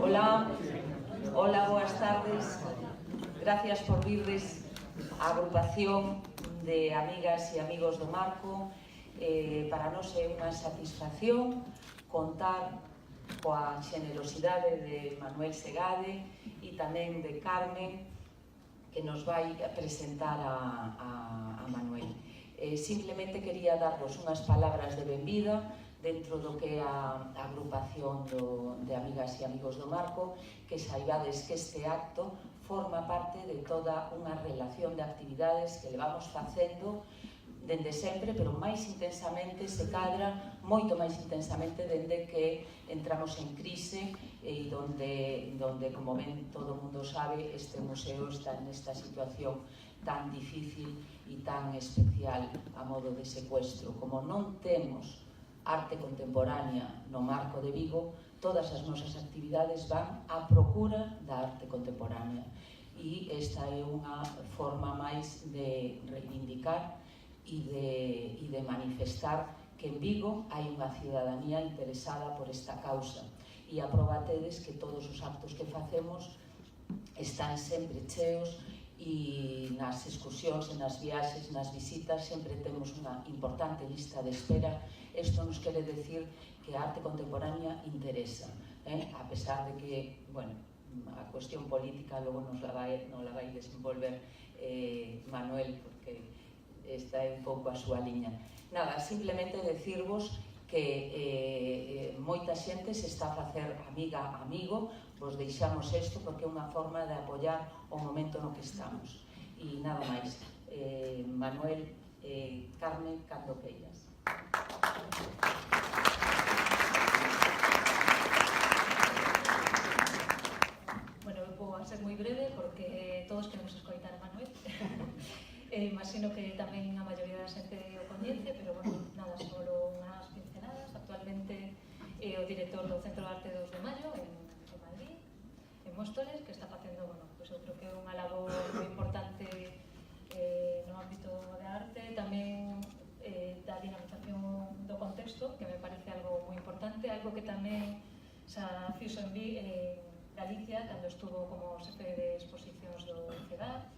Hola, hola, boas tardes. Gracias por virdes á agrupación de amigas e amigos do Marco. Para nós é unha satisfacción contar coa xenerosidade de Manuel Segade e tamén de Carmen, que nos vai presentar a Manuel. Simplemente quería darvos unhas palabras de benvida dentro do que é a agrupación de amigas e amigos do Marco, que saibades que este acto forma parte de toda unha relación de actividades que levamos facendo dende sempre, pero máis intensamente, se cadra, moito máis intensamente dende que entramos en crise e donde, como ben todo o mundo sabe, este museo está nesta situación tan difícil e tan especial a modo de secuestro. Como non temos arte contemporánea no Marco de Vigo, todas as nosas actividades van á procura da arte contemporánea. E esta é unha forma máis de reivindicar e de manifestar que en Vigo hai unha cidadanía interesada por esta causa. E aprobatedes que todos os actos que facemos están sempre cheos e nas excursións, nas viaxes, nas visitas sempre temos unha importante lista de espera. Isto nos quere decir que a arte contemporánea interesa, a pesar de que, bueno, a cuestión política logo nos la vai desenvolver Manuel, porque esta é un pouco a súa liña. Nada, simplemente decirvos que moita xente se está a facer amiga, amigo, vos deixamos isto porque é unha forma de apoiar o momento no que estamos. E nada máis. Manuel, Carmen, cando queiras. Bueno, eu vou a ser moi breve porque todos queremos escoitar a Manuel. Imagino que tamén a maioría da xente o coñece, pero bueno, nada, solo unhas pinceladas. Actualmente é o director do Centro de Arte 2 de Maio en Madrid, en Móstoles, que está facendo, bueno, pues eu creo que é unha labor moi importante no ámbito de arte, tamén da dinamización do contexto, que me parece algo moi importante, algo que tamén xa fixo en Galicia, cando estuvo como xefe de exposicións do CEDAR.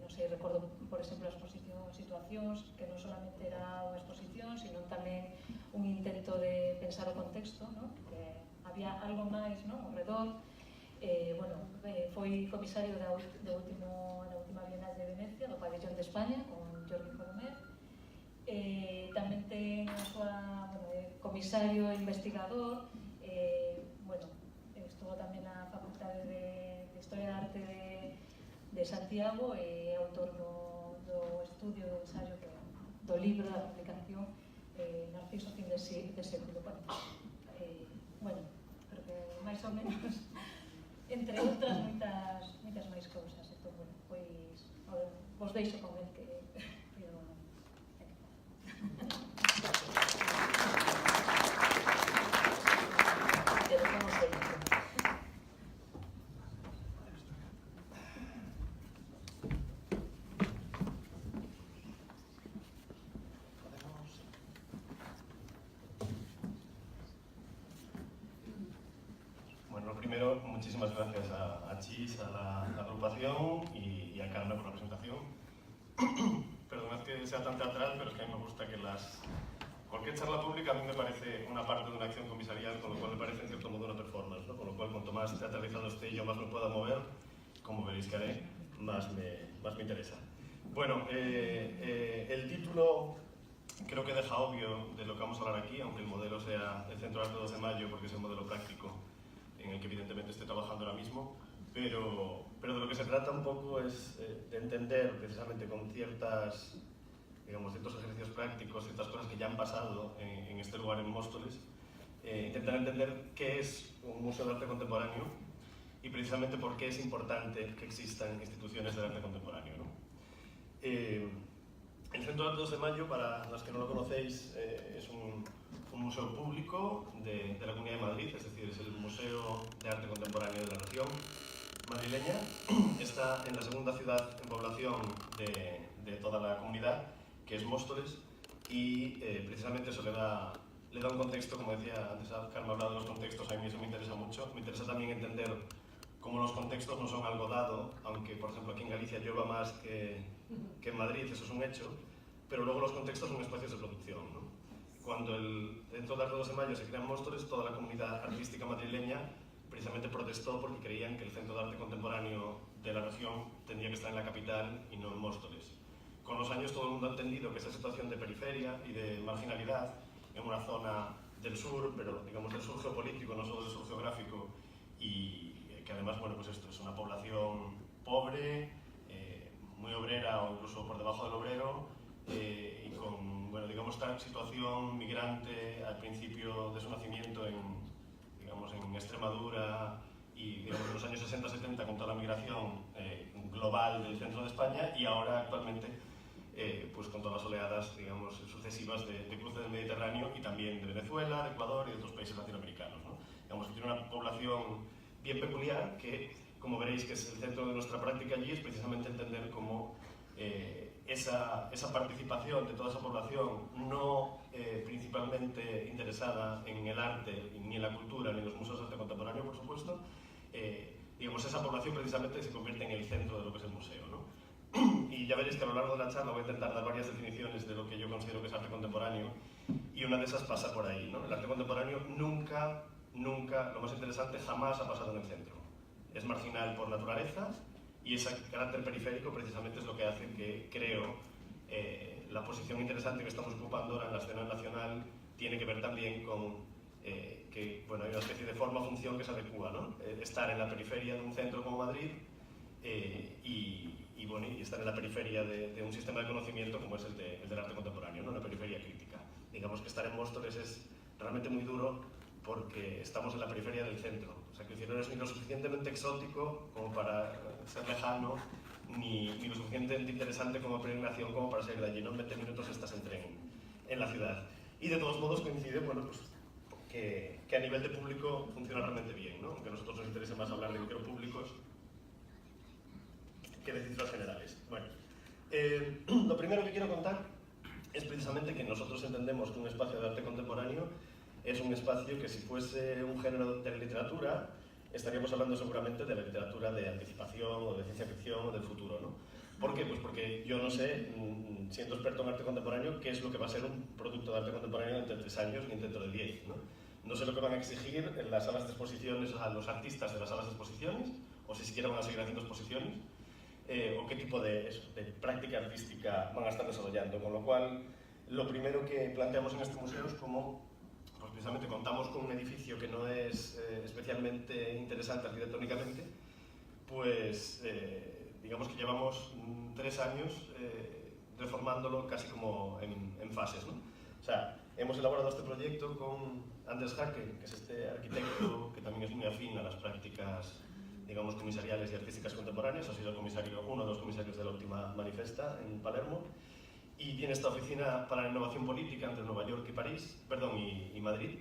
Non sei, recordo, por exemplo, a exposición Situacións, que non solamente era unha exposición, sino tamén un intento de pensar o contexto, ¿no? Que había algo máis, ¿no?, ao redor. Bueno, foi comisario na última Bienal de Venecia, do Pabellón de España, con Jordi Colomer. Tamén ten a súa, comisario e investigador. Bueno, estuvo tamén na Facultade de Historia de Arte de Santiago e autor do estudio do ensaio do libro da publicación Narciso fin de século. Bueno, creo que máis ou menos, entre outras moitas máis cousas. Entón, bueno, pois vos deixo con el que Primero, muchísimas gracias a Chis, a la agrupación y a Carmen por la presentación. Perdonad que sea tan teatral, pero es que a mí me gusta que cualquier charla pública a mí me parece una parte de una acción comisarial, con lo cual me parece en cierto modo una performance, ¿no? Con lo cual, cuanto más teatralizado esté y yo más me pueda mover, como veréis que haré, más me interesa. Bueno, el título creo que deja obvio de lo que vamos a hablar aquí, aunque el modelo sea el Centro de Arte 2 de Mayo, porque es el modelo práctico en el que evidentemente estoy trabajando ahora mismo, pero de lo que se trata un poco es de entender precisamente con ciertos ejercicios prácticos, ciertas cosas que ya han pasado en este lugar en Móstoles, intentar entender qué es un museo de arte contemporáneo y precisamente por qué es importante que existan instituciones de arte contemporáneo, ¿no? El Centro de Arte 2 de Mayo, para los que no lo conocéis, es un museo público de la Comunidad de Madrid, es decir, es el museo de arte contemporáneo de la región madrileña. Está en la segunda ciudad en población de toda la comunidad, que es Móstoles, y precisamente eso le da le da un contexto, como decía antes Carmen, hablaba de los contextos, a mí eso me interesa mucho. Me interesa también entender cómo los contextos no son algo dado, aunque por ejemplo aquí en Galicia llueva más que en Madrid, eso es un hecho, pero luego los contextos son espacios de producción, ¿no? Cuando dentro del Arte 2 de Mayo se crean Móstoles, toda la comunidad artística madrileña precisamente protestó porque creían que el Centro de Arte Contemporáneo de la región tendría que estar en la capital y no en Móstoles. Con los años todo el mundo ha entendido que esa situación de periferia y de marginalidad en una zona del sur, pero digamos del sur geopolítico, no solo del sur geográfico, y que además, bueno, pues esto es una población pobre, muy obrera o incluso por debajo del obrero, y con, bueno, digamos, esta situación migrante al principio de su nacimiento digamos, en Extremadura y digamos, en los años 60-70 con toda la migración global del centro de España y ahora actualmente pues con todas las oleadas, digamos, sucesivas de cruce del Mediterráneo y también de Venezuela, de Ecuador y de otros países latinoamericanos, ¿no? Digamos que tiene una población bien peculiar que, como veréis, que es el centro de nuestra práctica allí, es precisamente entender cómo esa participación de toda esa población no principalmente interesada en el arte, ni en la cultura, ni en los museos de arte contemporáneo, por supuesto, digamos, esa población precisamente se convierte en el centro de lo que es el museo, ¿no? Y ya veréis que a lo largo de la charla voy a intentar dar varias definiciones de lo que yo considero que es arte contemporáneo y una de esas pasa por ahí, ¿no? El arte contemporáneo nunca, lo más interesante, jamás ha pasado en el centro. Es marginal por naturaleza y ese carácter periférico precisamente es lo que hace que, creo, la posición interesante que estamos ocupando ahora en la escena nacional tiene que ver también con que, bueno, hay una especie de forma-función que se adecua, ¿no? Estar en la periferia de un centro como Madrid y bueno, y estar en la periferia de un sistema de conocimiento como es el del arte contemporáneo, ¿no? Una periferia crítica. Digamos que estar en Móstoles es realmente muy duro porque estamos en la periferia del centro. O sea, que no es ni lo suficientemente exótico como para ser lejano, ni lo suficientemente interesante como peregrinación como para salir de allí, ¿no? En 20 minutos estás en tren en la ciudad. Y de todos modos coincide, bueno, pues que a nivel de público funciona realmente bien, ¿no? Aunque a nosotros nos interese más hablar de micropúblicos que de cifras generales. Bueno, lo primero que quiero contar es precisamente que nosotros entendemos que un espacio de arte contemporáneo es un espacio que si fuese un género de literatura, estaríamos hablando seguramente de la literatura de anticipación o de ciencia ficción o del futuro, ¿no? ¿Por qué? Pues porque yo no sé, siendo experto en arte contemporáneo, qué es lo que va a ser un producto de arte contemporáneo dentro de 3 años ni dentro de 10, ¿no? No sé lo que van a exigir en las salas de exposiciones a los artistas de las salas de exposiciones, o si siquiera van a seguir haciendo exposiciones, o qué tipo de práctica artística van a estar desarrollando. Con lo cual, lo primero que planteamos en este museo es cómo, pues precisamente contamos con un edificio que no es especialmente interesante arquitectónicamente, pues digamos que llevamos 3 años reformándolo casi como en fases, ¿no? O sea, hemos elaborado este proyecto con Anders Hacke, que es este arquitecto que también es muy afín a las prácticas, digamos, comisariales y artísticas contemporáneas. Ha sido uno de los comisarios de la última manifesta en Palermo y tiene esta oficina para la innovación política entre Nueva York y Madrid.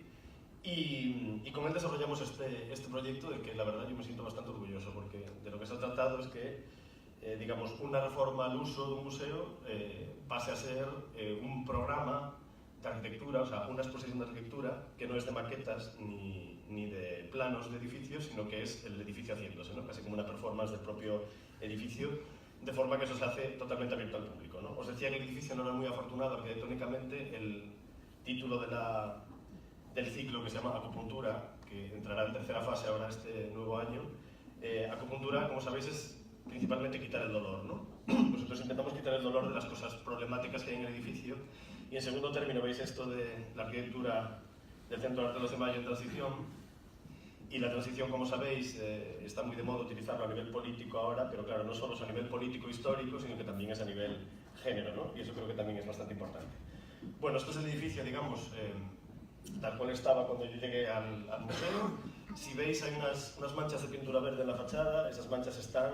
Y con él desarrollamos este proyecto del que la verdad yo me siento bastante orgulloso, porque de lo que se ha tratado es que digamos, una reforma al uso de un museo pase a ser un programa de arquitectura, o sea, una exposición de arquitectura que no es de maquetas ni de planos de edificios, sino que es el edificio haciéndose, ¿no? Casi como una performance del propio edificio, de forma que eso se hace totalmente abierto al público, ¿no? Os decía que el edificio no era muy afortunado arquitectónicamente. El título del ciclo, que se llama Acupuntura, que entrará en tercera fase ahora este nuevo año, acupuntura, como sabéis, es principalmente quitar el dolor, ¿no? Nosotros intentamos quitar el dolor de las cosas problemáticas que hay en el edificio. Y en segundo término veis esto de la arquitectura del Centro de Arte 2 de Mayo en transición. Y la transición, como sabéis, está muy de moda utilizarlo a nivel político ahora, pero claro, no solo es a nivel político-histórico, sino que también es a nivel género, ¿no? Y eso creo que también es bastante importante. Bueno, esto es el edificio, digamos, tal cual estaba cuando yo llegué al museo. Si veis, hay unas manchas de pintura verde en la fachada. Esas manchas están,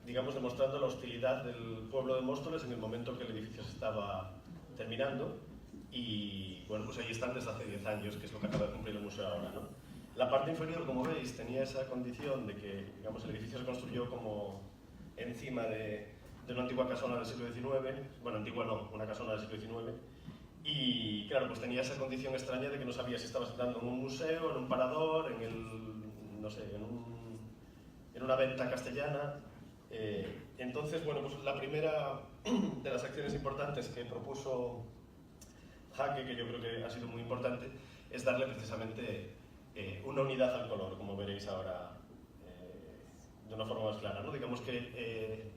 digamos, demostrando la hostilidad del pueblo de Móstoles en el momento que el edificio se estaba terminando. Y bueno, pues ahí están desde hace 10 años, que es lo que acaba de cumplir el museo ahora, ¿no? La parte inferior, como veis, tenía esa condición de que, digamos, el edificio se construyó como encima de una antigua casona del siglo XIX. Bueno, antigua no, una casona del siglo XIX. Y claro, pues tenía esa condición extraña de que no sabía si estabas entrando en un museo, en un parador, no sé, en una venta castellana. Entonces, bueno, pues la primera de las acciones importantes que propuso Jaque, que yo creo que ha sido muy importante, es darle precisamente una unidad al color, como veréis ahora de una forma más clara, ¿no? Digamos que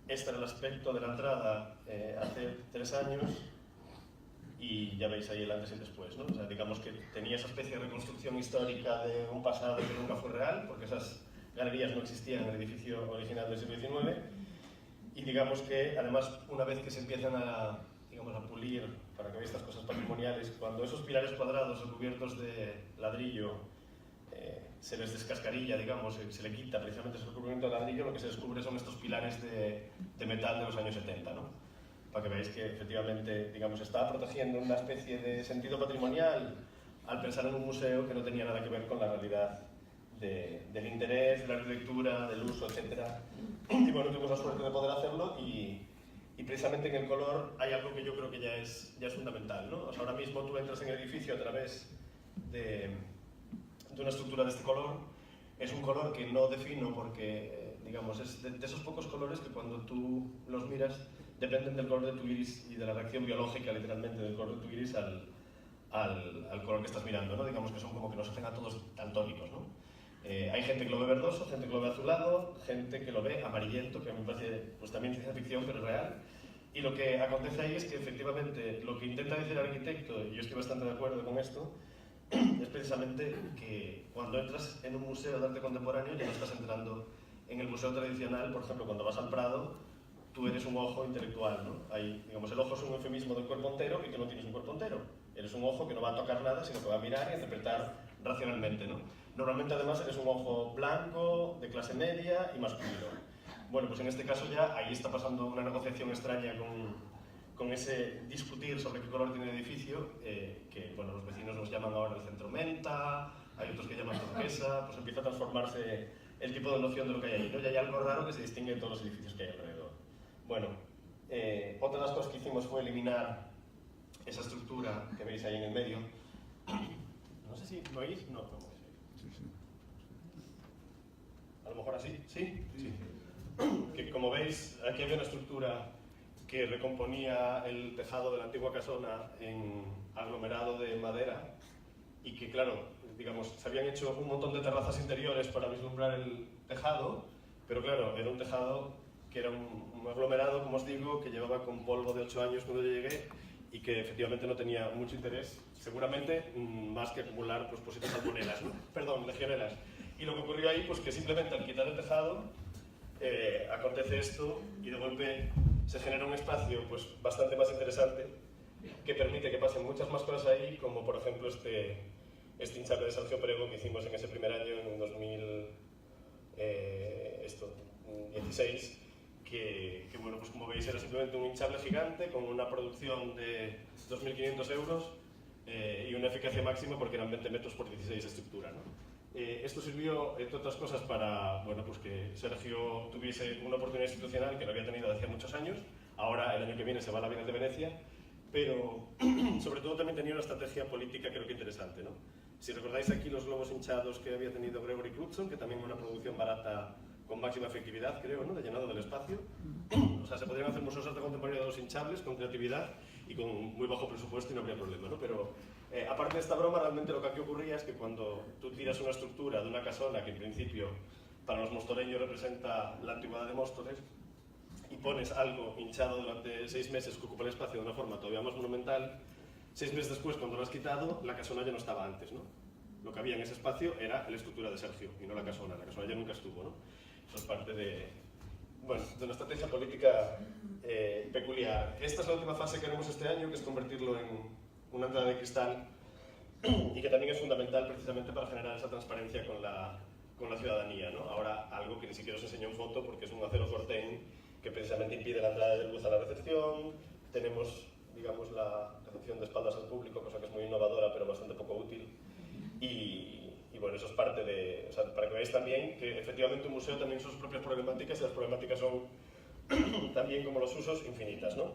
este era el aspecto de la entrada hace 3 años, y ya veis ahí el antes y el después, ¿no? O sea, digamos que tenía esa especie de reconstrucción histórica de un pasado que nunca fue real, porque esas galerías no existían en el edificio original del siglo XIX, y digamos que además una vez que se empiezan a pulir, para que veáis estas cosas patrimoniales, cuando esos pilares cuadrados recubiertos de ladrillo se les descascarilla, digamos, se le quita precisamente ese recubrimiento de ladrillo, lo que se descubre son estos pilares de metal de los años 70, ¿no? Para que veáis que efectivamente, digamos, estaba protegiendo una especie de sentido patrimonial al pensar en un museo que no tenía nada que ver con la realidad del interés, de la arquitectura, del uso, etc. Y bueno, tuvimos la suerte de poder hacerlo, y precisamente en el color hay algo que yo creo que ya es fundamental, ¿no? O sea, ahora mismo tú entras en el edificio a través de una estructura de este color. Es un color que no defino porque, digamos, es de esos pocos colores que cuando tú los miras dependen del color de tu iris y de la reacción biológica, literalmente, del color de tu iris al color que estás mirando, ¿no? Digamos que son como que nos hacen a todos daltónicos, ¿no? Hay gente que lo ve verdoso, gente que lo ve azulado, gente que lo ve amarillento, que a mí me parece pues, también ciencia ficción, pero es real. Y lo que acontece ahí es que efectivamente lo que intenta decir el arquitecto, y yo estoy bastante de acuerdo con esto, es precisamente que cuando entras en un museo de arte contemporáneo ya no estás entrando en el museo tradicional. Por ejemplo, cuando vas al Prado, tú eres un ojo intelectual, ¿no? Digamos, el ojo es un eufemismo del cuerpo entero, y tú no tienes un cuerpo entero. Eres un ojo que no va a tocar nada, sino que va a mirar y interpretar racionalmente, ¿no? Normalmente, además, eres un ojo blanco, de clase media y masculino. Bueno, pues en este caso ya ahí está pasando una negociación extraña con ese discutir sobre qué color tiene el edificio, que, bueno, los vecinos nos llaman ahora el centro menta, hay otros que llaman turquesa, pues empieza a transformarse el tipo de noción de lo que hay ahí, ¿no? Ya hay algo raro que se distingue de todos los edificios que hay alrededor. Bueno, otra de las cosas que hicimos fue eliminar esa estructura que veis ahí en el medio. No sé si lo oís, no, ¿cómo es? A lo mejor así, ¿sí? Sí. Que como veis, aquí había una estructura que recomponía el tejado de la antigua casona en aglomerado de madera, y que, claro, digamos, se habían hecho un montón de terrazas interiores para vislumbrar el tejado, pero claro, era un tejado que era un aglomerado, como os digo, que llevaba con polvo de 8 años cuando yo llegué, y que efectivamente no tenía mucho interés, seguramente más que acumular pues, posibles salmonelas, ¿no? Perdón, legionelas. Y lo que ocurrió ahí, pues que simplemente al quitar el tejado, acontece esto, y de golpe se genera un espacio pues, bastante más interesante, que permite que pasen muchas más cosas ahí, como por ejemplo este hinchable de Sergio Prego que hicimos en ese primer año, en 2016, que bueno, pues como veis era simplemente un hinchable gigante con una producción de 2.500 euros y una eficacia máxima porque eran 20 metros por 16 de estructura, ¿no? Esto sirvió, entre otras cosas, para bueno, pues que Sergio tuviese una oportunidad institucional que no había tenido desde hace muchos años. Ahora, el año que viene, se va a la Bienal de Venecia, pero sobre todo también tenía una estrategia política creo que interesante, ¿no? Si recordáis aquí los globos hinchados que había tenido Gregory Knudson, que también una producción barata con máxima efectividad, creo, ¿no? De llenado del espacio. O sea, se podrían hacer museos de arte contemporáneo de los hinchables con creatividad y con muy bajo presupuesto y no habría problema, ¿no? Pero aparte de esta broma, realmente lo que aquí ocurría es que cuando tú tiras una estructura de una casona que en principio para los mostoreños representa la antigüedad de Móstoles y pones algo hinchado durante 6 meses que ocupa el espacio de una forma todavía más monumental, 6 meses después, cuando lo has quitado, la casona ya no estaba antes, ¿no? Lo que había en ese espacio era la estructura de Sergio y no la casona ya nunca estuvo, ¿no? Eso es parte de una estrategia política peculiar. Esta es la última fase que haremos este año, que es convertirlo en una entrada de cristal, y que también es fundamental precisamente para generar esa transparencia con la ciudadanía, ¿no? Ahora, algo que ni siquiera os enseño en foto porque es un acero Fortén que precisamente impide la entrada de luz a la recepción. Tenemos, digamos, la recepción de espaldas al público, cosa que es muy innovadora pero bastante poco útil. Y bueno, eso es parte de... O sea, para que veáis también que efectivamente un museo también son sus propias problemáticas, y las problemáticas son también, como los usos, infinitas, ¿no?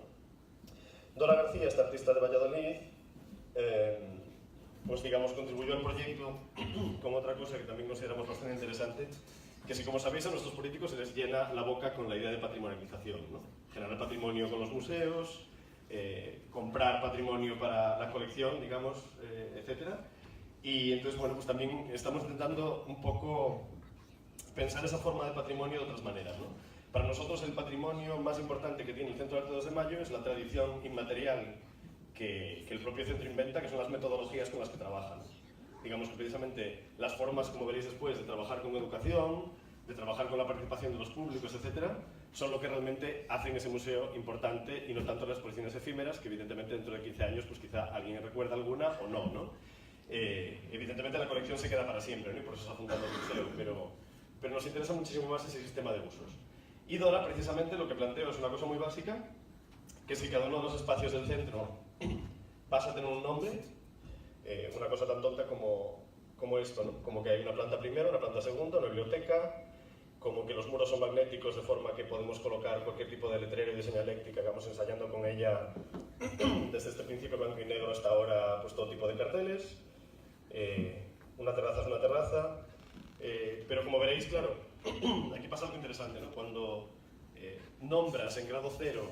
Dora García, esta artista de Valladolid, pues digamos contribuyó al proyecto con otra cosa que también consideramos bastante interesante, que si como sabéis a nuestros políticos se les llena la boca con la idea de patrimonialización, ¿no? Generar patrimonio con los museos, comprar patrimonio para la colección, digamos, etc. Y entonces, bueno, pues también estamos intentando un poco pensar esa forma de patrimonio de otras maneras, ¿no? Para nosotros el patrimonio más importante que tiene el Centro de Arte 2 de Mayo es la tradición inmaterial que el propio centro inventa, que son las metodologías con las que trabajan. Digamos que precisamente las formas, como veréis después, de trabajar con educación, de trabajar con la participación de los públicos, etcétera, son lo que realmente hacen ese museo importante y no tanto las exposiciones efímeras, que evidentemente dentro de 15 años pues quizá alguien recuerda alguna o no, ¿no? Evidentemente la colección se queda para siempre, ¿no? Y por eso se ha fundado el museo, pero nos interesa muchísimo más ese sistema de usos. Y Dora, precisamente, lo que planteo es una cosa muy básica, que es que cada uno de los espacios del centro pasa a tener un nombre, una cosa tan tonta como esto, ¿no? Como que hay una planta primera, una planta segunda, una biblioteca, como que los muros son magnéticos de forma que podemos colocar cualquier tipo de letrero y de señaléctica que vamos ensayando con ella desde este principio blanco y negro hasta ahora, pues todo tipo de carteles. Una terraza es una terraza, pero como veréis, claro, aquí pasa algo interesante, ¿no? Cuando nombras en grado cero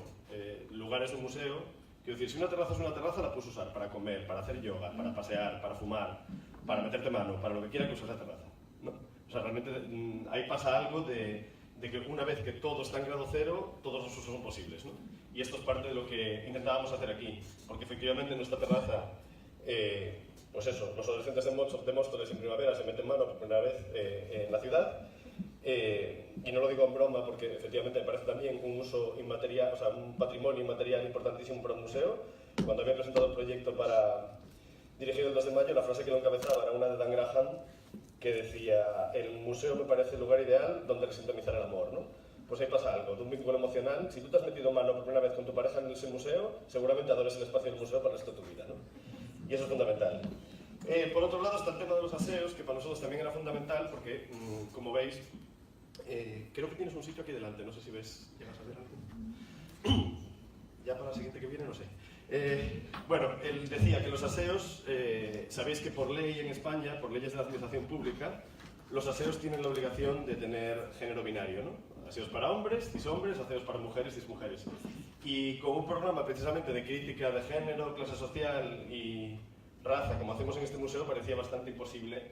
lugares de un museo, quiero decir, si una terraza es una terraza, la puedes usar para comer, para hacer yoga, para pasear, para fumar, para meterte mano, para lo que quiera que uses la terraza, ¿no? O sea, realmente ahí pasa algo de que una vez que todo está en grado cero, todos los usos son posibles, ¿no? Y esto es parte de lo que intentábamos hacer aquí, porque efectivamente en nuestra terraza, pues eso, los adolescentes de Móstoles en primavera se meten mano por primera vez en la ciudad, y no lo digo en broma porque efectivamente me parece también un uso inmaterial, o sea, un patrimonio inmaterial importantísimo para un museo. Cuando había presentado el proyecto para dirigir el 2 de mayo, la frase que lo encabezaba era una de Dan Graham, que decía: el museo me parece el lugar ideal donde resintonizar el amor, ¿no? Pues ahí pasa algo, de un vínculo emocional. Si tú te has metido mano por primera vez con tu pareja en ese museo, seguramente adores el espacio del museo para el resto de tu vida, ¿no? Y eso es fundamental. Por otro lado está el tema de los aseos, que para nosotros también era fundamental, porque, como veis, creo que tienes un sitio aquí delante, no sé si ves, llegas a ver algo. Ya para la siguiente que viene, no sé. Bueno, él decía que los aseos, sabéis que por ley en España, por leyes de la administración pública, los aseos tienen la obligación de tener género binario, ¿no? Aseos para hombres, cishombres, aseos para mujeres, cismujeres. Y con un programa precisamente de crítica de género, clase social y raza, como hacemos en este museo, parecía bastante imposible,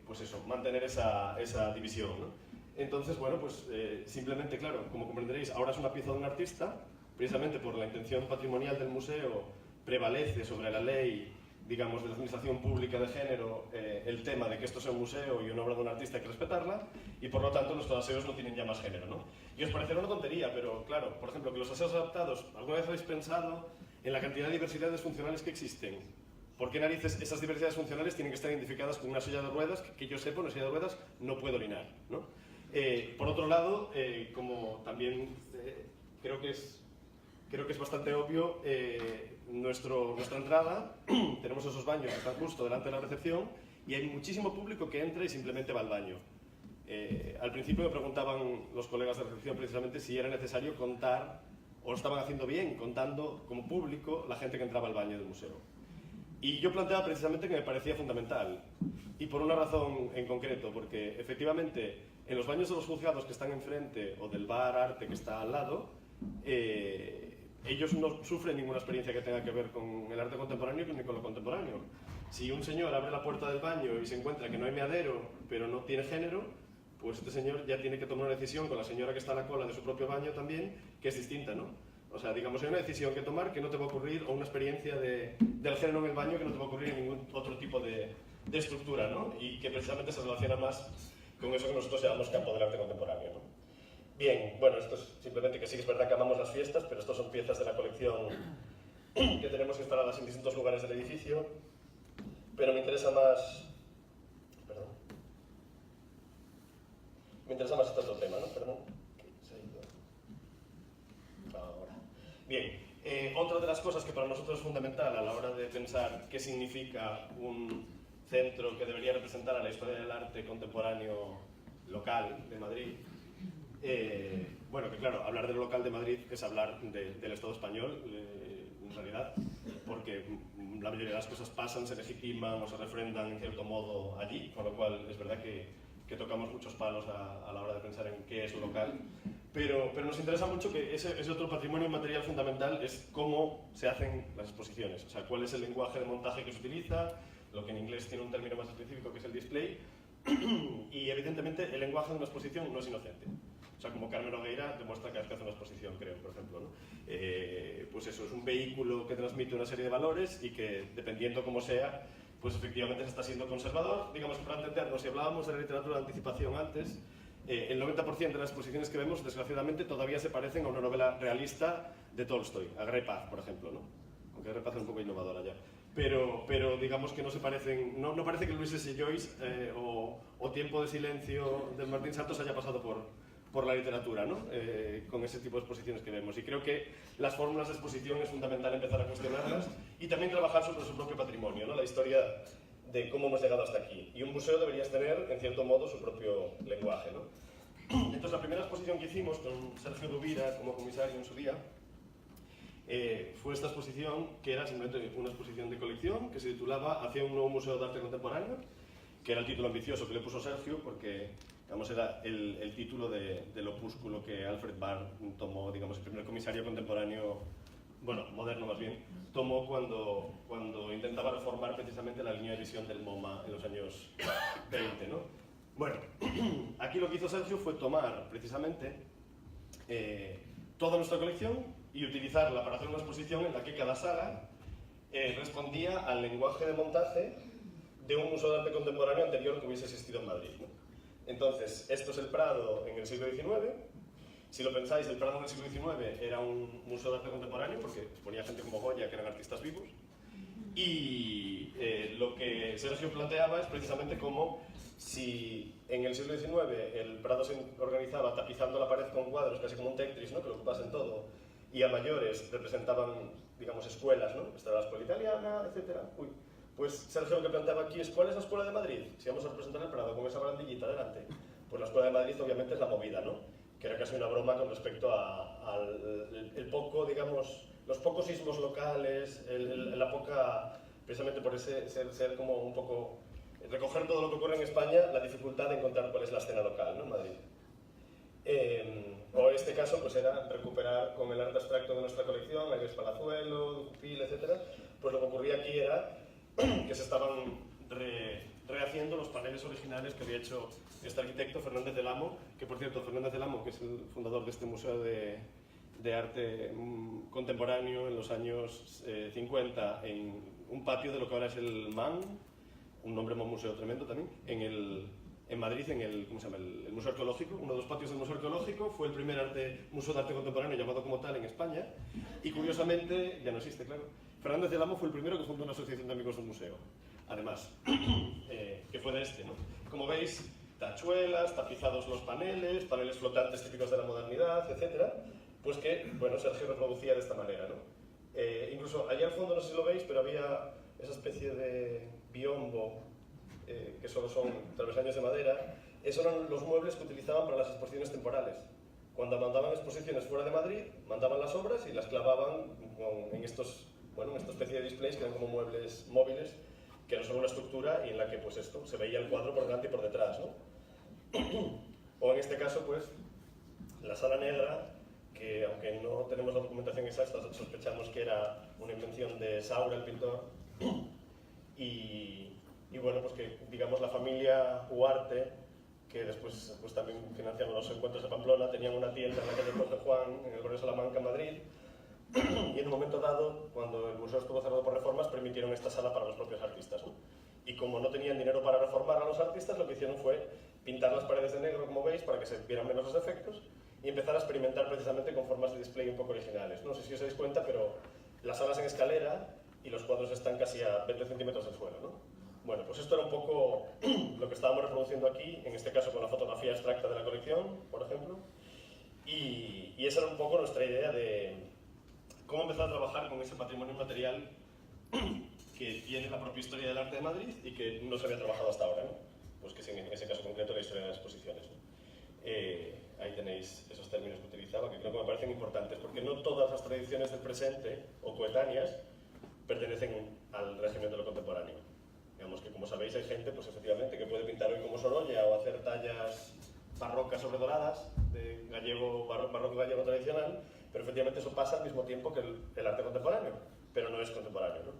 pues eso, mantener esa división, ¿no? Entonces, bueno, pues simplemente, claro, como comprenderéis, ahora es una pieza de un artista, precisamente por la intención patrimonial del museo, prevalece sobre la ley, digamos, de la administración pública de género, el tema de que esto sea un museo y una obra de un artista hay que respetarla, y por lo tanto nuestros aseos no tienen ya más género, ¿no? Y os parecerá una tontería, pero claro, por ejemplo, que los aseos adaptados, ¿alguna vez habéis pensado en la cantidad de diversidades funcionales que existen? ¿Por qué narices esas diversidades funcionales tienen que estar identificadas con una silla de ruedas que yo sepa, una silla de ruedas no puede orinar, ¿no? Por otro lado, como también creo que es bastante obvio, nuestra entrada, tenemos esos baños que están justo delante de la recepción y hay muchísimo público que entra y simplemente va al baño. Al principio me preguntaban los colegas de recepción precisamente si era necesario contar, o lo estaban haciendo bien, contando como público la gente que entraba al baño del museo. Y yo planteaba precisamente que me parecía fundamental, y por una razón en concreto, porque efectivamente en los baños de los juzgados que están enfrente o del bar arte que está al lado, ellos no sufren ninguna experiencia que tenga que ver con el arte contemporáneo ni con lo contemporáneo. Si un señor abre la puerta del baño y se encuentra que no hay meadero, pero no tiene género, pues este señor ya tiene que tomar una decisión con la señora que está a la cola de su propio baño también, que es distinta, ¿no? O sea, digamos, hay una decisión que tomar que no te va a ocurrir, o una experiencia del género en el baño que no te va a ocurrir en ningún otro tipo de estructura, ¿no? Y que precisamente se relaciona más con eso que nosotros llamamos campo del arte contemporáneo, ¿no? Bien, bueno, esto es simplemente que sí que es verdad que amamos las fiestas, pero estas son piezas de la colección que tenemos instaladas en distintos lugares del edificio, pero me interesa más... Perdón. Me interesa más este otro tema, ¿no? Perdón. Se ha ido. Ahora. Bien, otra de las cosas que para nosotros es fundamental a la hora de pensar qué significa un centro que debería representar a la historia del arte contemporáneo local de Madrid Bueno, que claro, hablar del local de Madrid es hablar del Estado español, en realidad, porque la mayoría de las cosas pasan, se legitiman o se refrendan en cierto modo allí, con lo cual es verdad que tocamos muchos palos a la hora de pensar en qué es un local, pero nos interesa mucho que ese otro patrimonio inmaterial fundamental es cómo se hacen las exposiciones, o sea, cuál es el lenguaje de montaje que se utiliza, lo que en inglés tiene un término más específico que es el display, y evidentemente el lenguaje de una exposición no es inocente. O sea, como Carmen Nogueira demuestra cada vez que hace una exposición, creo, por ejemplo, ¿no? Pues eso, es un vehículo que transmite una serie de valores y que, dependiendo cómo sea, pues efectivamente se está siendo conservador. Digamos que para entendernos, si hablábamos de la literatura de anticipación antes, el 90% de las exposiciones que vemos, desgraciadamente, todavía se parecen a una novela realista de Tolstoy, a Grey Paz, por ejemplo, ¿no? Aunque Grey Paz es un poco innovadora ya. Pero digamos que no se parecen, no parece que Luis S. Joyce o Tiempo de silencio de Martín Santos haya pasado por la literatura, ¿no? Con ese tipo de exposiciones que vemos. Y creo que las fórmulas de exposición es fundamental empezar a cuestionarlas y también trabajar sobre su propio patrimonio, ¿no? La historia de cómo hemos llegado hasta aquí. Y un museo debería tener, en cierto modo, su propio lenguaje, ¿no? Entonces, la primera exposición que hicimos con Sergio Dubira como comisario en su día fue esta exposición, que era simplemente una exposición de colección, que se titulaba Hacia un nuevo museo de arte contemporáneo, que era el título ambicioso que le puso Sergio, porque digamos, era el título del opúsculo que Alfred Barr tomó, digamos, el primer comisario contemporáneo, bueno, moderno más bien, tomó cuando intentaba reformar precisamente la línea de visión del MoMA en los años 20, ¿no? Bueno, aquí lo que hizo Sergio fue tomar precisamente toda nuestra colección y utilizarla para hacer una exposición en la que cada sala respondía al lenguaje de montaje de un museo de arte contemporáneo anterior que hubiese existido en Madrid, ¿no? Entonces, esto es el Prado en el siglo XIX. Si lo pensáis, el Prado en el siglo XIX era un museo de arte contemporáneo porque exponía gente como Goya, que eran artistas vivos. Y lo que Sergio planteaba es precisamente cómo si en el siglo XIX el Prado se organizaba tapizando la pared con cuadros, casi como un Tetris, ¿no? Que lo ocupasen todo, y a mayores representaban, digamos, escuelas, ¿no? Estaba la escuela italiana, etc. Pues Sergio lo que planteaba aquí es ¿cuál es la Escuela de Madrid? Si vamos a representar el Prado con esa barandillita delante, pues la Escuela de Madrid obviamente es la movida, ¿no? Que era casi una broma con respecto al poco, digamos, los pocos sismos locales, la poca, precisamente por ese ser como un poco, recoger todo lo que ocurre en España, la dificultad de encontrar cuál es la escena local, ¿no? En Madrid. O en este caso, pues era recuperar con el arte abstracto de nuestra colección, Aires Palazuelo, Ducupil, etc. Pues lo que ocurría aquí era que se estaban rehaciendo los paneles originales que había hecho este arquitecto Fernández del Amo, que por cierto, Fernández del Amo, que es el fundador de este museo de arte contemporáneo en los años 50, en un patio de lo que ahora es el MAN, un nombre de un museo tremendo también, en Madrid, en el, ¿cómo se llama? El Museo Arqueológico. Uno de los patios del Museo Arqueológico fue el primer museo de arte contemporáneo llamado como tal en España, y curiosamente, ya no existe, claro, Fernández del Amo fue el primero que fundó una asociación de amigos del museo, además, que fue de este, ¿no? Como veis, tachuelas, tapizados los paneles flotantes típicos de la modernidad, etc. Pues que, bueno, Sergio reproducía de esta manera, ¿no? Incluso allá al fondo, no sé si lo veis, pero había esa especie de biombo, que solo son travesaños de madera. Esos eran los muebles que utilizaban para las exposiciones temporales. Cuando mandaban exposiciones fuera de Madrid, mandaban las obras y las clavaban en estos, bueno, en esta especie de displays que eran como muebles móviles, que eran solo una estructura y en la que pues esto, se veía el cuadro por delante y por detrás, ¿no? O en este caso, pues, la sala negra, que aunque no tenemos la documentación exacta, sospechamos que era una invención de Saura, el pintor, y bueno, pues que digamos la familia Huarte, que después pues también financiaron los encuentros de Pamplona, tenían una tienda en la calle Jorge Juan, en el barrio Salamanca, en Madrid, y en un momento dado, cuando el museo estuvo cerrado por reformas, permitieron esta sala para los propios artistas, ¿no? Y como no tenían dinero para reformar a los artistas, lo que hicieron fue pintar las paredes de negro, como veis, para que se vieran menos los efectos, y empezar a experimentar precisamente con formas de display un poco originales. No sé si os dais cuenta, pero las salas en escalera y los cuadros están casi a 20 centímetros del suelo, ¿no? Bueno, pues esto era un poco lo que estábamos reproduciendo aquí, en este caso con la fotografía abstracta de la colección, por ejemplo, y esa era un poco nuestra idea de cómo empezar a trabajar con ese patrimonio material que tiene la propia historia del arte de Madrid y que no se había trabajado hasta ahora, ¿no? Pues que es en ese caso concreto la historia de las exposiciones, ¿no? Ahí tenéis esos términos que utilizaba, que creo que me parecen importantes, porque no todas las tradiciones del presente o coetáneas pertenecen al régimen de lo contemporáneo. Digamos que, como sabéis, hay gente, pues efectivamente, que puede pintar hoy como Sorolla o hacer tallas barrocas sobredoradas de barroco gallego tradicional, pero efectivamente eso pasa al mismo tiempo que el arte contemporáneo, pero no es contemporáneo, ¿no?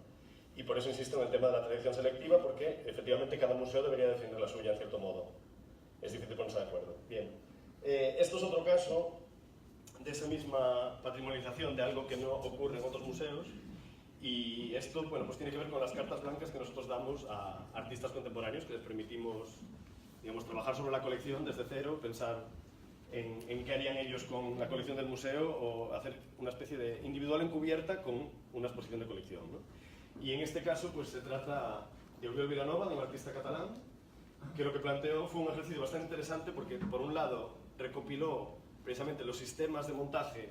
Y por eso insisto en el tema de la tradición selectiva, porque efectivamente cada museo debería definir la suya en cierto modo. Es difícil ponerse de acuerdo. Bien. Esto es otro caso de esa misma patrimonialización de algo que no ocurre en otros museos, y esto, bueno, pues tiene que ver con las cartas blancas que nosotros damos a artistas contemporáneos, que les permitimos, digamos, trabajar sobre la colección desde cero, pensar en qué harían ellos con la colección del museo, o hacer una especie de individual encubierta con una exposición de colección, ¿no? Y en este caso, pues se trata de Oriol Vilanova, de un artista catalán, que lo que planteó fue un ejercicio bastante interesante, porque por un lado recopiló precisamente los sistemas de montaje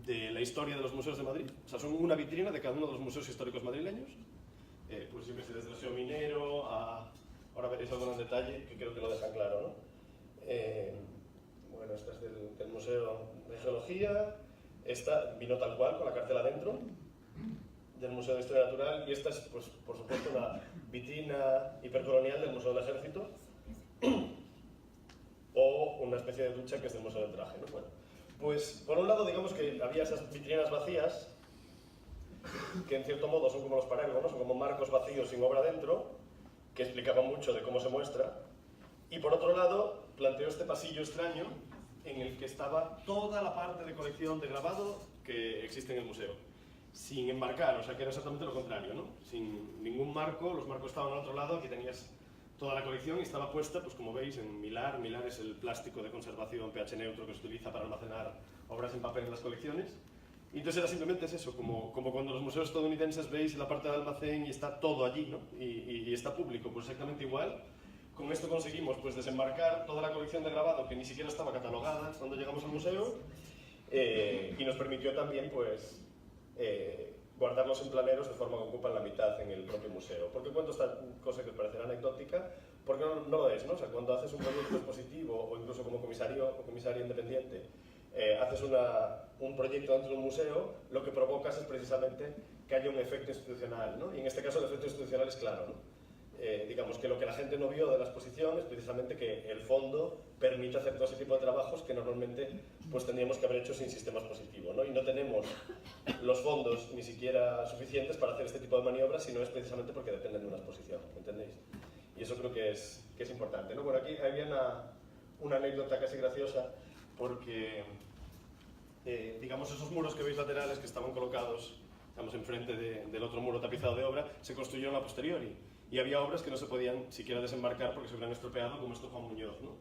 de la historia de los museos de Madrid, o sea, son una vitrina de cada uno de los museos históricos madrileños, pues yo que sé, desde el Museo Minero a... ahora veréis algo en detalle que creo que lo dejan claro, ¿no? Bueno, esta es del Museo de Geología, esta vino tal cual, con la cartela dentro, del Museo de Historia Natural, y esta es, pues, por supuesto, una vitrina hipercolonial del Museo del Ejército, o una especie de ducha que es del Museo del Traje, ¿no? Bueno, pues, por un lado, digamos que había esas vitrinas vacías, que en cierto modo son como los parérgonos, son como marcos vacíos sin obra dentro, que explicaban mucho de cómo se muestra, y por otro lado, planteó este pasillo extraño en el que estaba toda la parte de colección de grabado que existe en el museo, sin enmarcar, o sea que era exactamente lo contrario, ¿no? Sin ningún marco, los marcos estaban al otro lado, aquí tenías toda la colección y estaba puesta, pues como veis, en Mylar. Mylar es el plástico de conservación pH neutro que se utiliza para almacenar obras en papel en las colecciones. Y entonces era simplemente eso, como cuando los museos estadounidenses veis la parte del almacén y está todo allí, ¿no? Y está público, pues exactamente igual. Con esto conseguimos, pues, desembarcar toda la colección de grabado que ni siquiera estaba catalogada cuando llegamos al museo, y nos permitió también, pues, guardarlos en planeros de forma que ocupan la mitad en el propio museo. ¿Por qué cuento esta cosa que os parecerá anecdótica? Porque no lo es, ¿no? O sea, cuando haces un proyecto expositivo, o incluso como comisario o comisaria independiente, haces un proyecto dentro de un museo, lo que provocas es precisamente que haya un efecto institucional, ¿no? Y en este caso el efecto institucional es claro, ¿no? Digamos que lo que la gente no vio de la exposición es precisamente que el fondo permite hacer todo ese tipo de trabajos que normalmente, pues, tendríamos que haber hecho sin sistema expositivo, ¿no? Y no tenemos los fondos ni siquiera suficientes para hacer este tipo de maniobras, si no es precisamente porque dependen de una exposición, ¿entendéis? Y eso creo que es importante, ¿no? Bueno, aquí había una anécdota casi graciosa, porque digamos, esos muros que veis laterales que estaban colocados, digamos, enfrente del otro muro tapizado de obra, se construyeron a posteriori, y había obras que no se podían siquiera desembarcar porque se hubieran estropeado, como esto Juan Muñoz, ¿no?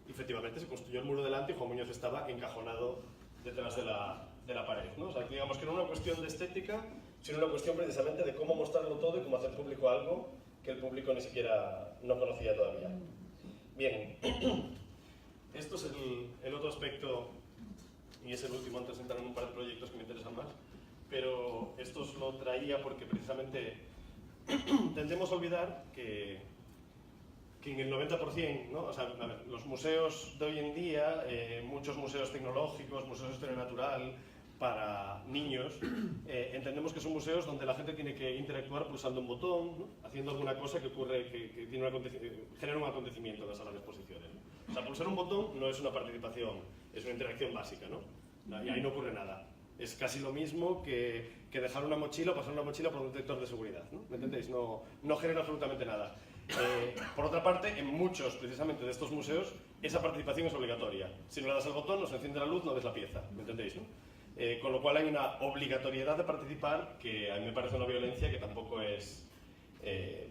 Y efectivamente se construyó el muro delante y Juan Muñoz estaba encajonado detrás de la pared, ¿no? O sea, digamos que no era una cuestión de estética, sino una cuestión precisamente de cómo mostrarlo todo y cómo hacer público algo que el público ni siquiera no conocía todavía. Bien, esto es el otro aspecto, y es el último antes de entrar en un par de proyectos que me interesan más, pero esto os lo traía porque precisamente tendemos a olvidar que en el 90%, ¿no? O sea, a ver, los museos de hoy en día, muchos museos tecnológicos, museos de historia natural, para niños, entendemos que son museos donde la gente tiene que interactuar pulsando un botón, ¿no? Haciendo alguna cosa que ocurre, que tiene genera un acontecimiento en la sala de exposiciones, ¿no? O sea, pulsar un botón no es una participación, es una interacción básica, ¿no? Y ahí no ocurre nada. Es casi lo mismo que dejar una mochila o pasar una mochila por un detector de seguridad, ¿no? ¿Me entendéis? No genera absolutamente nada. Por otra parte, en muchos, precisamente, de estos museos, esa participación es obligatoria. Si no le das al botón, no se enciende la luz, no ves la pieza, ¿me entendéis, no? Con lo cual hay una obligatoriedad de participar que a mí me parece una violencia que tampoco es,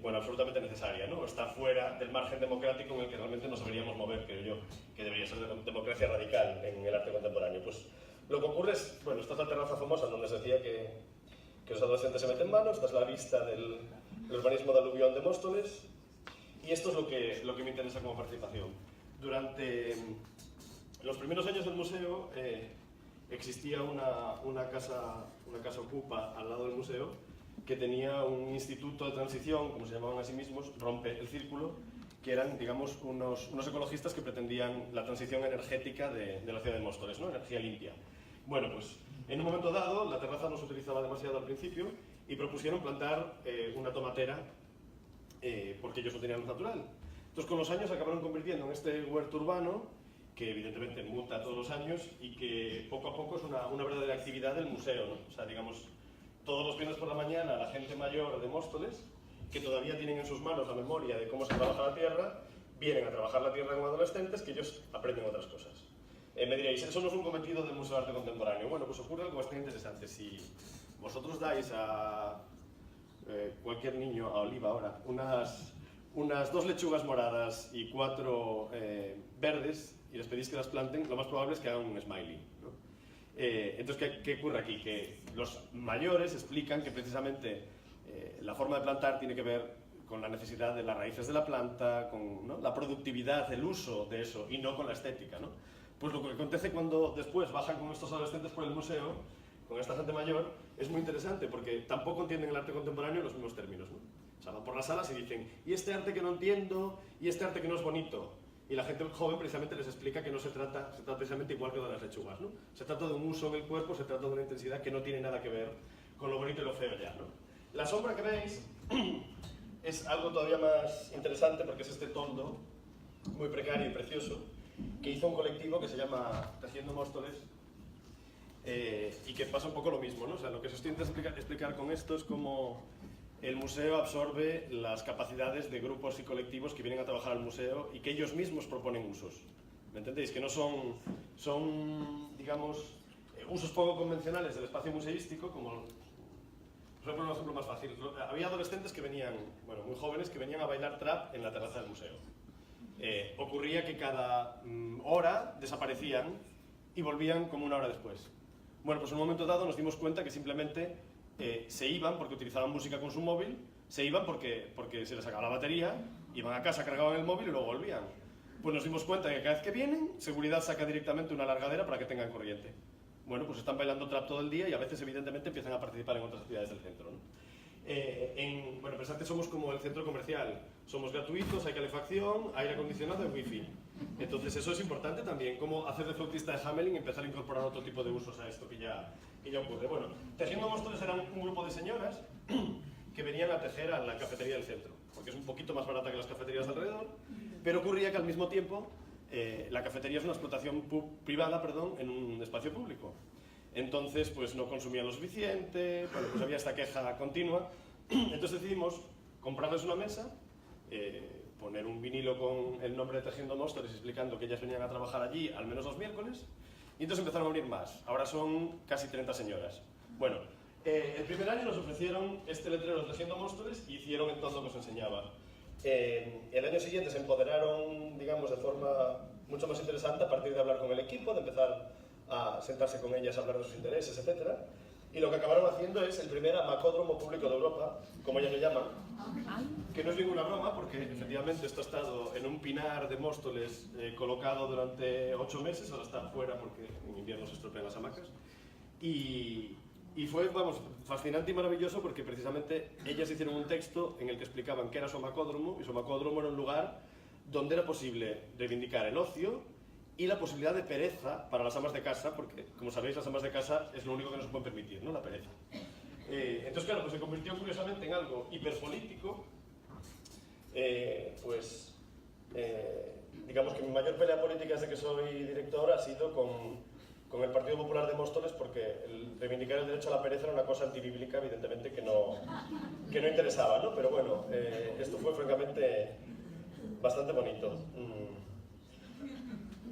bueno, absolutamente necesaria, ¿no? Está fuera del margen democrático en el que realmente nos deberíamos mover, creo yo, que debería ser democracia radical en el arte contemporáneo. Pues lo que ocurre es, bueno, esta es la terraza famosa donde se decía que los adolescentes se meten mano, esta es la vista del urbanismo de aluvión de Móstoles, y esto es lo que me interesa como participación. Durante los primeros años del museo existía una casa ocupa al lado del museo que tenía un instituto de transición, como se llamaban a sí mismos, Rompe el Círculo, que eran, digamos, unos ecologistas que pretendían la transición energética de la ciudad de Móstoles, ¿no? Energía limpia. Bueno, pues en un momento dado la terraza no se utilizaba demasiado al principio y propusieron plantar una tomatera porque ellos no tenían luz natural. Entonces con los años acabaron convirtiendo en este huerto urbano que evidentemente muta todos los años y que poco a poco es una verdadera actividad del museo, ¿no? O sea, digamos, todos los viernes por la mañana la gente mayor de Móstoles, que todavía tienen en sus manos la memoria de cómo se trabaja la tierra, vienen a trabajar la tierra como adolescentes, que ellos aprenden otras cosas. Me diréis, eso no es un cometido del Museo de Arte Contemporáneo. Bueno, pues ocurre algo bastante interesante. Si vosotros dais a cualquier niño, a Oliva ahora, unas 2 lechugas moradas y 4 verdes, y les pedís que las planten, lo más probable es que hagan un smiley, ¿no? Entonces, ¿qué ocurre aquí? Que los mayores explican que precisamente la forma de plantar tiene que ver con la necesidad de las raíces de la planta, con, ¿no?, la productividad, el uso de eso, y no con la estética, ¿no? Pues lo que acontece cuando después bajan con estos adolescentes por el museo, con esta gente mayor, es muy interesante, porque tampoco entienden el arte contemporáneo en los mismos términos, ¿no? O sea, van por las salas y dicen, y este arte que no entiendo, y este arte que no es bonito. Y la gente joven precisamente les explica que no se trata precisamente igual que lo de las lechugas, ¿no? Se trata de un uso en el cuerpo, se trata de una intensidad que no tiene nada que ver con lo bonito y lo feo ya, ¿no? La sombra que veis es algo todavía más interesante porque es este toldo muy precario y precioso que hizo un colectivo que se llama Tejiendo Móstoles y que pasa un poco lo mismo, ¿no? O sea, lo que se os intenta explicar con esto es cómo el museo absorbe las capacidades de grupos y colectivos que vienen a trabajar al museo y que ellos mismos proponen usos. ¿Me entendéis? Que no son digamos, usos poco convencionales del espacio museístico, como, por ejemplo, un ejemplo más fácil. Había adolescentes que venían, bueno, muy jóvenes, que venían a bailar trap en la terraza del museo. Ocurría que cada hora desaparecían y volvían como 1 hora después. Bueno, pues en un momento dado nos dimos cuenta que simplemente se iban porque utilizaban música con su móvil, se iban porque se les acababa la batería, iban a casa, cargaban el móvil y luego volvían. Pues nos dimos cuenta que cada vez que vienen, seguridad saca directamente una largadera para que tengan corriente. Bueno, pues están bailando trap todo el día y a veces evidentemente empiezan a participar en otras actividades del centro, ¿no? Bueno, pensad que somos como el centro comercial, somos gratuitos, hay calefacción, aire acondicionado y wifi. Entonces eso es importante también, cómo hacer de flautista de Hamelin y empezar a incorporar otro tipo de usos a esto que ya ocurre. Bueno, Tejiendo Móstoles eran un grupo de señoras que venían a tejer a la cafetería del centro, porque es un poquito más barata que las cafeterías de alrededor, pero ocurría que al mismo tiempo la cafetería es una explotación privada, en un espacio público. Entonces, pues no consumían lo suficiente, bueno, pues había esta queja continua. Entonces decidimos comprarles una mesa, poner un vinilo con el nombre de Tejiendo Móstoles explicando que ellas venían a trabajar allí al menos los miércoles, y entonces empezaron a venir más. Ahora son casi 30 señoras. Bueno, el primer año nos ofrecieron este letrero de Tejiendo Móstoles y hicieron en todo lo que os enseñaba. El año siguiente se empoderaron, digamos, de forma mucho más interesante a partir de hablar con el equipo, de empezar a sentarse con ellas a hablar de sus intereses, etc. Y lo que acabaron haciendo es el primer amacódromo público de Europa, como ellas le llaman, que no es ninguna broma porque efectivamente esto ha estado en un pinar de Móstoles colocado durante 8 meses, ahora está fuera porque en invierno se estropean las hamacas. Y fue, vamos, fascinante y maravilloso porque precisamente ellas hicieron un texto en el que explicaban qué era su amacódromo, y su amacódromo era un lugar donde era posible reivindicar el ocio y la posibilidad de pereza para las amas de casa, porque, como sabéis, las amas de casa es lo único que nos pueden permitir, ¿no? La pereza. Entonces, claro, pues se convirtió curiosamente en algo hiperpolítico, digamos que mi mayor pelea política desde que soy director ha sido con el Partido Popular de Móstoles, porque el reivindicar el derecho a la pereza era una cosa antibíblica, evidentemente, que no interesaba, ¿no? Pero bueno, esto fue francamente bastante bonito.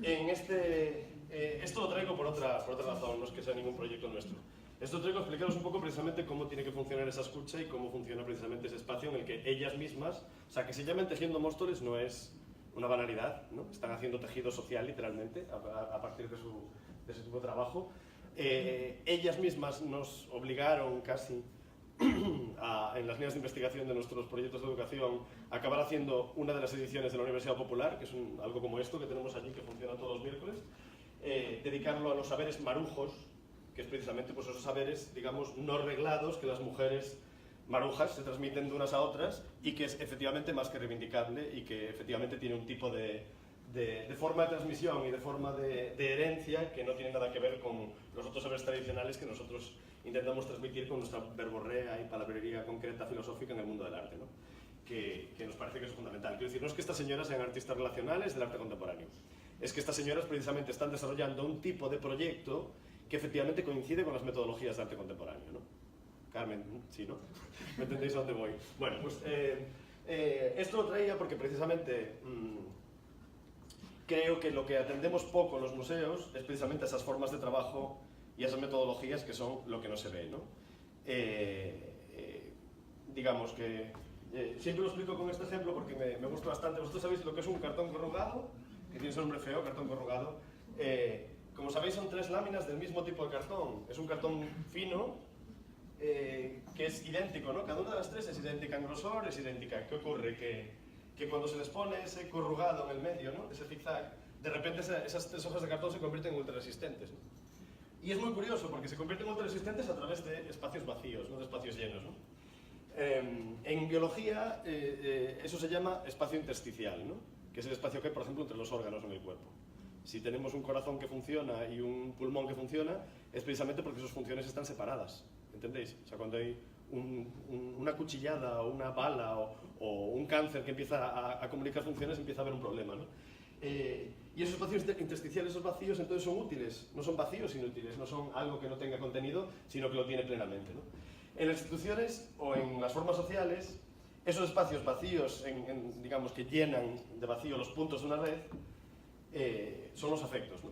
Esto lo traigo por otra razón, no es que sea ningún proyecto nuestro. Esto traigo a explicaros un poco precisamente cómo tiene que funcionar esa escucha y cómo funciona precisamente ese espacio en el que ellas mismas, o sea, que se llamen Tejiendo Móstoles no es una banalidad, ¿no? Están haciendo tejido social literalmente a partir de ese tipo de trabajo. Ellas mismas nos obligaron casi en las líneas de investigación de nuestros proyectos de educación a acabar haciendo una de las ediciones de la Universidad Popular, que es algo como esto que tenemos allí, que funciona todos los miércoles, dedicarlo a los saberes marujos, que es precisamente pues, esos saberes, digamos, no reglados que las mujeres marujas se transmiten de unas a otras y que es efectivamente más que reivindicable y que efectivamente tiene un tipo de forma de transmisión y de forma de herencia que no tiene nada que ver con los otros saberes tradicionales que nosotros intentamos transmitir con nuestra verborrea y palabrería concreta filosófica en el mundo del arte, ¿no? que nos parece que es fundamental. Quiero decir, no es que estas señoras sean artistas relacionales del arte contemporáneo, es que estas señoras precisamente están desarrollando un tipo de proyecto que efectivamente coincide con las metodologías de arte contemporáneo, ¿no? Carmen, sí, ¿no? ¿Me entendéis a dónde voy? Bueno, pues esto lo traía porque precisamente creo que lo que atendemos poco en los museos es precisamente esas formas de trabajo y esas metodologías que son lo que no se ve, ¿no? Digamos que siempre lo explico con este ejemplo porque me gusta bastante. Vosotros sabéis lo que es un cartón corrugado, que tiene ese nombre feo, cartón corrugado. Como sabéis, son 3 láminas del mismo tipo de cartón. Es un cartón fino, que es idéntico, ¿no? Cada una de las 3 es idéntica en grosor, es idéntica. ¿Qué ocurre? Que cuando se les pone ese corrugado en el medio, ¿no? Ese zigzag, de repente esas 3 hojas de cartón se convierten en ultrarresistentes, ¿no? Y es muy curioso porque se convierten en ultrarresistentes a través de espacios vacíos, no de espacios llenos, ¿no? En biología eso se llama espacio intersticial, ¿no? Que es el espacio que hay, por ejemplo, entre los órganos en el cuerpo. Si tenemos un corazón que funciona y un pulmón que funciona, es precisamente porque sus funciones están separadas, ¿entendéis? O sea, cuando hay una cuchillada o una bala o un cáncer que empieza a comunicar funciones, empieza a haber un problema, ¿no? Y esos espacios intersticiales, esos vacíos, entonces son útiles, no son vacíos inútiles, no son algo que no tenga contenido, sino que lo tiene plenamente, ¿no? En las instituciones o en las formas sociales, esos espacios vacíos, digamos, que llenan de vacío los puntos de una red, son los afectos, ¿no?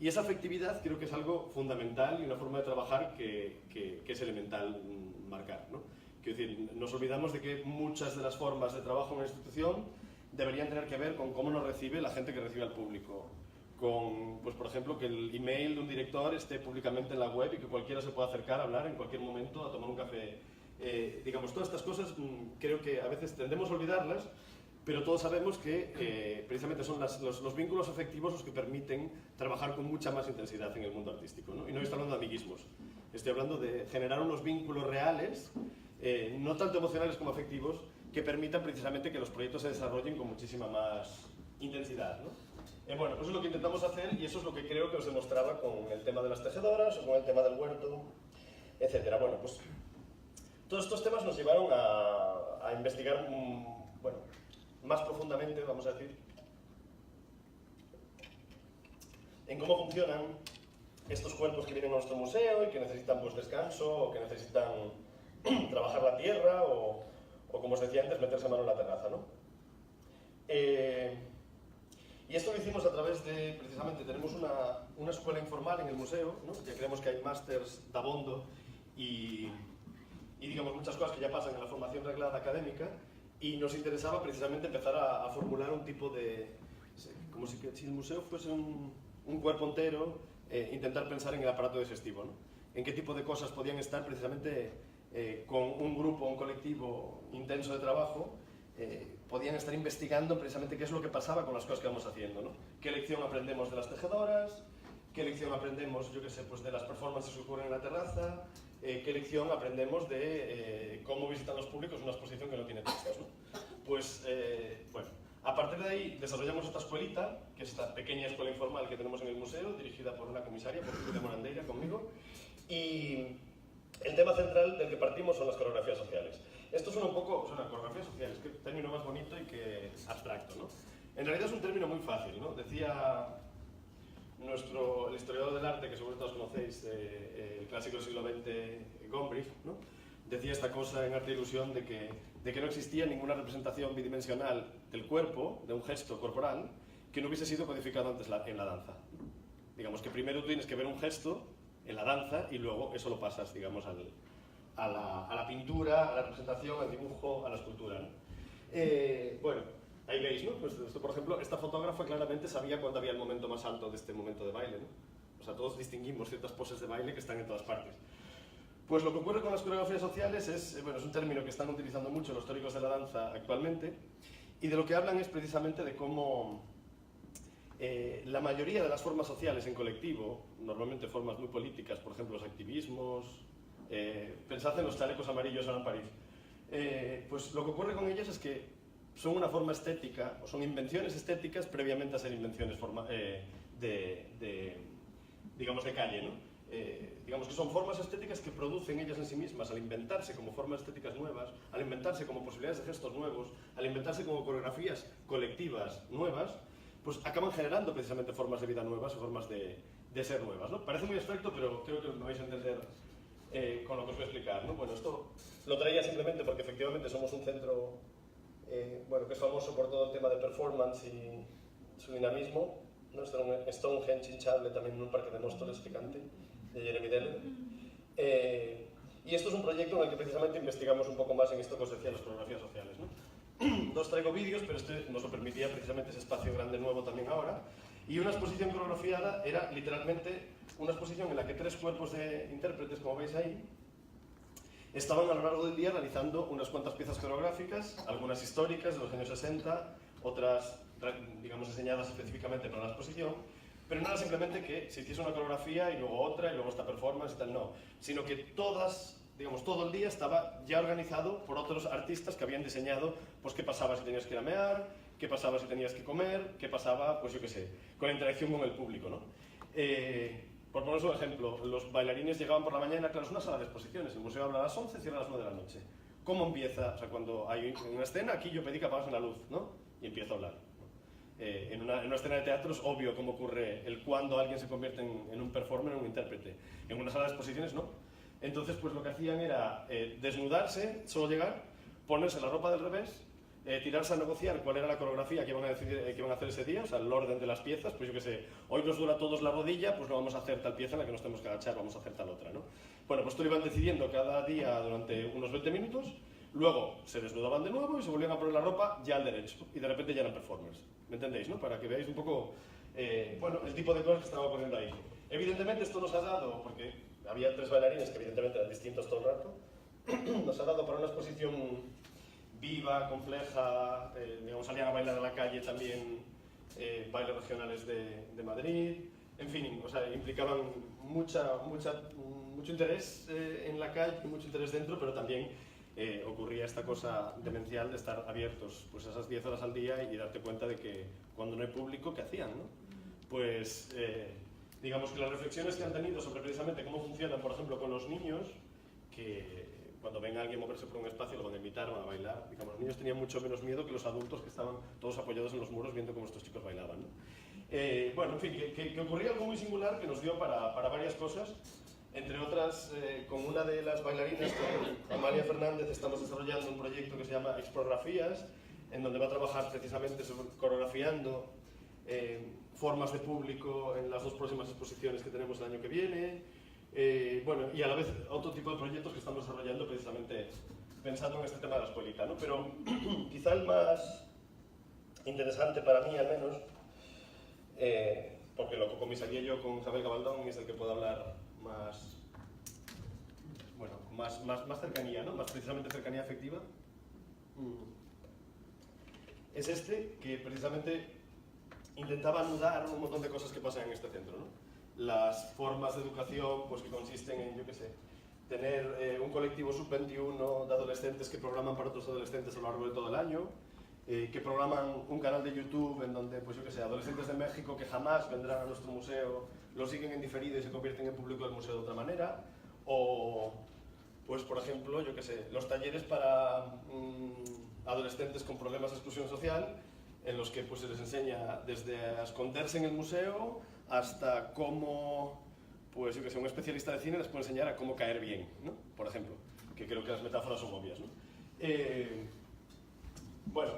Y esa afectividad creo que es algo fundamental y una forma de trabajar que es elemental marcar, ¿no? Quiero decir, nos olvidamos de que muchas de las formas de trabajo en una institución deberían tener que ver con cómo nos recibe la gente que recibe al público. Con, pues por ejemplo, que el email de un director esté públicamente en la web y que cualquiera se pueda acercar a hablar en cualquier momento, a tomar un café. Digamos, todas estas cosas creo que a veces tendemos a olvidarlas, pero todos sabemos que precisamente son los vínculos afectivos los que permiten trabajar con mucha más intensidad en el mundo artístico, ¿no? Y no estoy hablando de amiguismos, estoy hablando de generar unos vínculos reales, no tanto emocionales como afectivos, que permitan precisamente que los proyectos se desarrollen con muchísima más intensidad, ¿no? Bueno, pues eso es lo que intentamos hacer y eso es lo que creo que os demostraba con el tema de las tejedoras o con el tema del huerto, etc. Bueno, pues todos estos temas nos llevaron a investigar, bueno, más profundamente, vamos a decir, en cómo funcionan estos cuerpos que vienen a nuestro museo y que necesitan pues descanso o que necesitan trabajar la tierra o como os decía antes, meterse mano en la terraza, ¿no? Y esto lo hicimos a través de, precisamente, tenemos una escuela informal en el museo, ¿no? Ya creemos que hay másters de abondo y digamos muchas cosas que ya pasan en la formación reglada académica y nos interesaba precisamente empezar a formular un tipo de, como si el museo fuese un cuerpo entero, intentar pensar en el aparato digestivo, ¿no? En qué tipo de cosas podían estar precisamente con un grupo, un colectivo intenso de trabajo, podían estar investigando precisamente qué es lo que pasaba con las cosas que vamos haciendo, ¿no? ¿Qué lección aprendemos de las tejedoras? ¿Qué lección aprendemos, yo qué sé, pues de las performances que ocurren en la terraza? ¿Qué lección aprendemos de cómo visitan los públicos una exposición que no tiene textos, ¿no? Pues, bueno, a partir de ahí desarrollamos esta escuelita, que es esta pequeña escuela informal que tenemos en el museo, dirigida por una comisaria, por Julia Morandeira, conmigo, y el tema central del que partimos son las coreografías sociales. Esto suena un poco, coreografías sociales, que término más bonito y que abstracto, ¿no? En realidad es un término muy fácil, ¿no? Decía el historiador del arte, que seguro todos conocéis, el clásico del siglo XX, Gombrich, ¿no? Decía esta cosa en Arte e Ilusión de que no existía ninguna representación bidimensional del cuerpo, de un gesto corporal, que no hubiese sido codificado antes en la danza. Digamos que primero tú tienes que ver un gesto en la danza y luego eso lo pasas, digamos, a la pintura, a la representación, al dibujo, a la escultura, ¿no? Bueno, ahí veis, ¿no? Pues esto, por ejemplo, esta fotógrafa claramente sabía cuándo había el momento más alto de este momento de baile, ¿no? O sea, todos distinguimos ciertas poses de baile que están en todas partes. Pues lo que ocurre con las coreografías sociales es, bueno, es un término que están utilizando mucho los teóricos de la danza actualmente y de lo que hablan es precisamente de cómo la mayoría de las formas sociales en colectivo, normalmente formas muy políticas, por ejemplo los activismos, pensad en los chalecos amarillos ahora en París, pues lo que ocurre con ellas es que son una forma estética, o son invenciones estéticas previamente a ser invenciones digamos, de calle, ¿no? Digamos que son formas estéticas que producen ellas en sí mismas al inventarse como formas estéticas nuevas, al inventarse como posibilidades de gestos nuevos, al inventarse como coreografías colectivas nuevas, pues acaban generando precisamente formas de vida nuevas o formas de ser nuevas, ¿no? Parece muy abstracto, pero creo que lo vais a entender con lo que os voy a explicar, ¿no? Bueno, esto lo traía simplemente porque efectivamente somos un centro bueno, que es famoso por todo el tema de performance y su dinamismo, ¿no? Stonehenge hinchable también en un parque de Móstoles gigante de Jeremy Deller. Y esto es un proyecto en el que precisamente investigamos un poco más en esto que os decía, las coreografías sociales, ¿no? No os traigo vídeos, pero este nos lo permitía precisamente ese espacio grande nuevo también ahora. Y una exposición coreografiada era literalmente una exposición en la que 3 cuerpos de intérpretes, como veis ahí, estaban a lo largo del día realizando unas cuantas piezas coreográficas, algunas históricas de los años 60, otras, digamos, diseñadas específicamente para la exposición, pero no era simplemente que se hiciese una coreografía y luego otra y luego esta performance y tal, no, sino que todas, digamos, todo el día estaba ya organizado por otros artistas que habían diseñado, pues qué pasaba si tenías que ir a mear, qué pasaba si tenías que comer, qué pasaba, pues yo qué sé, con la interacción con el público, ¿no? Por poneros un ejemplo, los bailarines llegaban por la mañana, claro, es una sala de exposiciones, el museo abre a las 11, cierra a las 9 de la noche. ¿Cómo empieza? O sea, cuando hay una escena, aquí yo pedí que apagasen la luz, ¿no? Y empiezo a hablar. En una escena de teatro es obvio cómo ocurre el cuando alguien se convierte en un performer, en un intérprete. En una sala de exposiciones, no. Entonces, pues lo que hacían era desnudarse, solo llegar, ponerse la ropa del revés, tirarse a negociar cuál era la coreografía que iban a hacer ese día, o sea, el orden de las piezas, pues yo qué sé, hoy nos dura a todos la rodilla, pues no vamos a hacer tal pieza en la que nos tenemos que agachar, vamos a hacer tal otra, ¿no? Bueno, pues esto lo iban decidiendo cada día durante unos 20 minutos, luego se desnudaban de nuevo y se volvían a poner la ropa ya al derecho, y de repente ya eran performers, ¿me entendéis, no? Para que veáis un poco, bueno, el tipo de cosas que estaba ocurriendo ahí. Evidentemente esto nos ha dado, porque había 3 bailarines que evidentemente eran distintos todo el rato, nos ha dado para una exposición viva, compleja, digamos, salían a bailar a la calle también bailes regionales de Madrid, en fin, o sea, implicaban mucho interés en la calle, mucho interés dentro, pero también ocurría esta cosa demencial de estar abiertos pues esas 10 horas al día y darte cuenta de que cuando no hay público, ¿qué hacían, no? Pues digamos que las reflexiones que han tenido sobre precisamente cómo funcionan, por ejemplo, con los niños, que cuando venga alguien a moverse por un espacio lo van a invitar, van a bailar. Digamos, los niños tenían mucho menos miedo que los adultos que estaban todos apoyados en los muros viendo cómo estos chicos bailaban, ¿no? Bueno, en fin, que ocurría algo muy singular que nos dio para varias cosas, entre otras, con una de las bailarinas, con Amalia Fernández, estamos desarrollando un proyecto que se llama Exprografías, en donde va a trabajar precisamente coreografiando formas de público en las 2 próximas exposiciones que tenemos el año que viene. Bueno, y a la vez otro tipo de proyectos que estamos desarrollando precisamente pensando en este tema de la escuelita, ¿no? Pero quizá el más interesante para mí, al menos, porque lo comisaría yo con Isabel Gabaldón, es el que puedo hablar más, bueno, más cercanía, ¿no? Más precisamente cercanía afectiva. Es este que precisamente intentaba anudar un montón de cosas que pasan en este centro, ¿no? Las formas de educación pues, que consisten en, yo qué sé, tener un colectivo sub-21 de adolescentes que programan para otros adolescentes a lo largo de todo el año, que programan un canal de YouTube en donde, pues yo qué sé, adolescentes de México que jamás vendrán a nuestro museo, lo siguen en diferido y se convierten en público del museo de otra manera, o, pues por ejemplo, yo qué sé, los talleres para adolescentes con problemas de exclusión social, en los que pues, se les enseña desde a esconderse en el museo hasta cómo, pues yo que sé, un especialista de cine les puede enseñar a cómo caer bien, ¿no? Por ejemplo, que creo que las metáforas son obvias, ¿no? Bueno,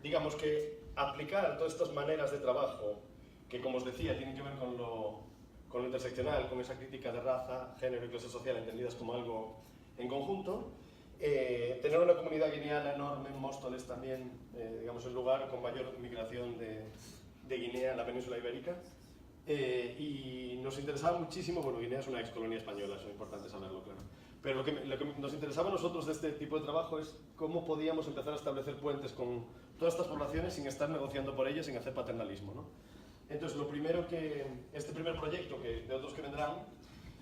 digamos que aplicar todas estas maneras de trabajo, que como os decía, tienen que ver con lo interseccional, con esa crítica de raza, género y clase social entendidas como algo en conjunto, tener una comunidad guineana enorme en Móstoles también, digamos, el lugar con mayor migración de Guinea en la península ibérica. Y nos interesaba muchísimo, bueno, Guinea es una ex colonia española, eso es importante saberlo, claro. Pero lo que nos interesaba a nosotros de este tipo de trabajo es cómo podíamos empezar a establecer puentes con todas estas poblaciones sin estar negociando por ellas, sin hacer paternalismo, ¿no? Entonces, lo primero que, este primer proyecto, de otros que vendrán,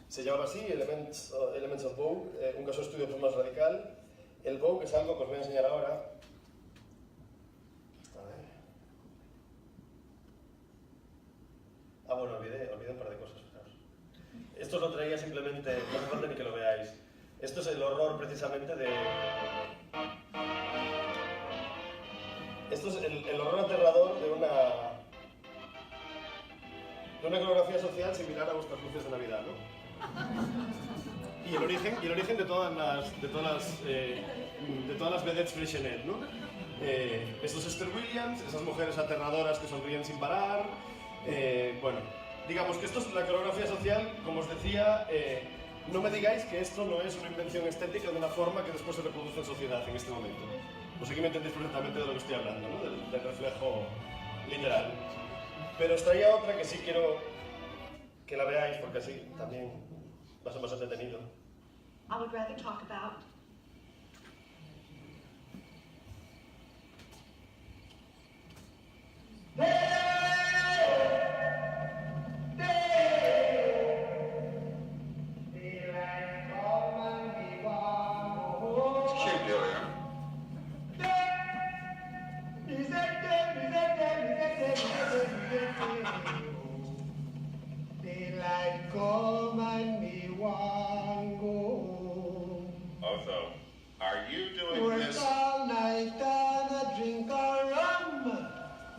se llamaba así, Elements of Vogue, un caso de estudio pues, más radical, El Vogue es algo que os voy a enseñar ahora. A ver. Ah, bueno, olvidé un par de cosas. Fijaos. Esto os lo traía simplemente, no hace falta ni que lo veáis. Esto es el horror precisamente de... Esto es el horror aterrador de una coreografía social similar a vuestras luces de Navidad, ¿no? Y el origen de todas las vedettes Freixenet, ¿no? Estos Esther Williams, esas mujeres aterradoras que sonríen sin parar. Bueno, digamos que esto es la coreografía social, como os decía. No me digáis que esto no es una invención estética de una forma que después se reproduce en sociedad en este momento. Pues aquí me entendéis perfectamente de lo que estoy hablando, ¿no? Del reflejo literal. Pero os traía otra que sí quiero que la veáis, porque así también va a ser más entretenido. I would rather talk about Also, are you doing Work this? all night and a drink a rum.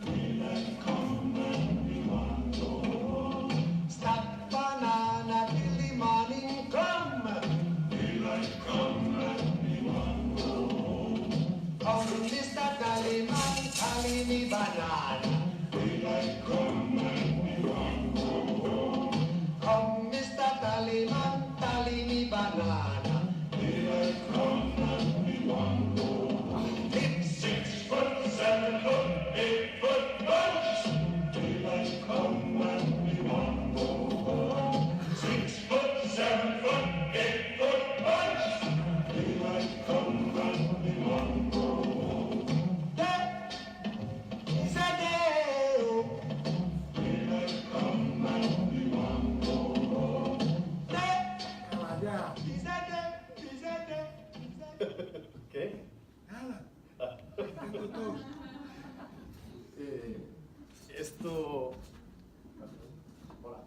Daylight come and we want to go home. Stack banana till the morning come. Daylight come and we want to go home. Come, Mr. Tallyman, tally me banana. Daylight come and we want to go home. Come, Mr. Tallyman, tally me banana. Daylight come and we want to go home. 6 foot, 7 foot, 8 foot bunch. Daylight come and we want to go home. 6 foot, 7 foot, 8 foot bunch. Daylight come and we want to go home. That is a day. Daylight come and we want to go home. That is a day. ¿Qué? Nada. Ah. Tengo tos. Esto... Hola.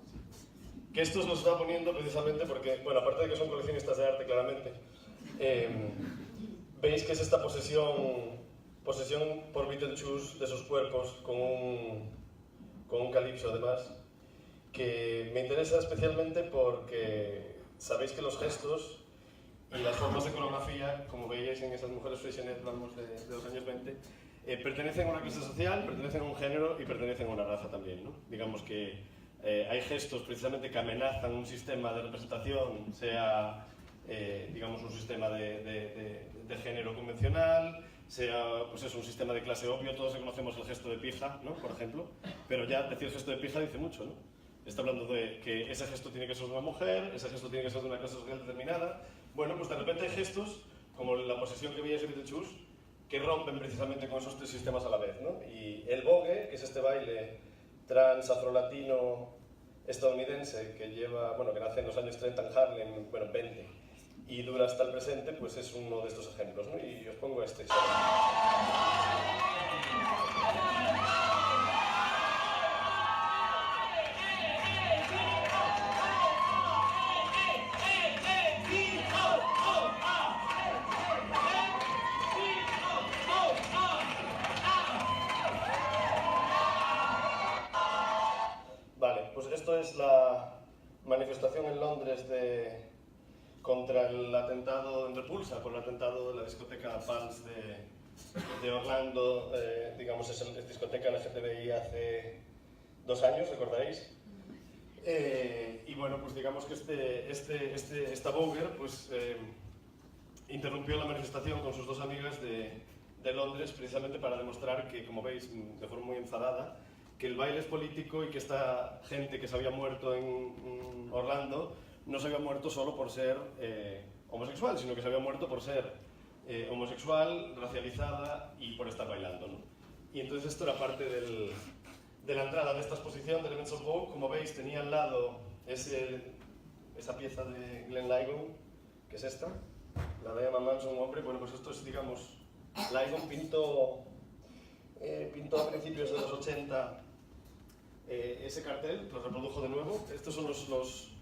Que esto nos está poniendo precisamente porque, bueno, aparte de que son coleccionistas de arte, claramente, veis que es esta posesión por Beetlejuice de esos cuerpos con un calipso, además, que me interesa especialmente porque sabéis que los gestos y las formas de coreografía, como veíais en esas mujeres Freixenet, vamos, de los años 20, pertenecen a una clase social, pertenecen a un género y pertenecen a una raza también, ¿no? Digamos que hay gestos precisamente que amenazan un sistema de representación, sea, digamos, un sistema de género convencional, sea, pues es un sistema de clase obvio. Todos conocemos el gesto de pija, ¿no? Por ejemplo, pero ya decir gesto de pija dice mucho, ¿no? Está hablando de que ese gesto tiene que ser de una mujer, ese gesto tiene que ser de una clase social determinada. Bueno, pues de repente hay gestos, como la posesión que veíais en Beetlejuice, que rompen precisamente con esos tres sistemas a la vez, ¿no? Y el Vogue, que es este baile trans, afrolatino, estadounidense, que lleva, bueno, que nace en los años 30 en Harlem, bueno, 20, y dura hasta el presente, pues es uno de estos ejemplos, ¿no? Y os pongo este. Vale, pues esto es la manifestación en Londres contra el atentado en repulsa, por el atentado de la discoteca Pulse de Orlando, digamos, es discoteca LGTBI hace 2 años, ¿recordaréis? Y bueno, pues digamos que esta Voguer pues, interrumpió la manifestación con sus 2 amigas de Londres precisamente para demostrar que, como veis, de forma muy enfadada, que el baile es político y que esta gente que se había muerto en Orlando no se había muerto solo por ser homosexual, sino que se había muerto por ser homosexual, racializada y por estar bailando, ¿no? Y entonces esto era parte de la entrada de esta exposición de Elements of Vogue. Como veis, tenía al lado esa pieza de Glenn Ligon, que es esta. la de Emma Manson, un hombre, bueno, pues esto es, digamos, Ligon pintó a principios de los 80 ese cartel, lo reprodujo de nuevo. Estos son los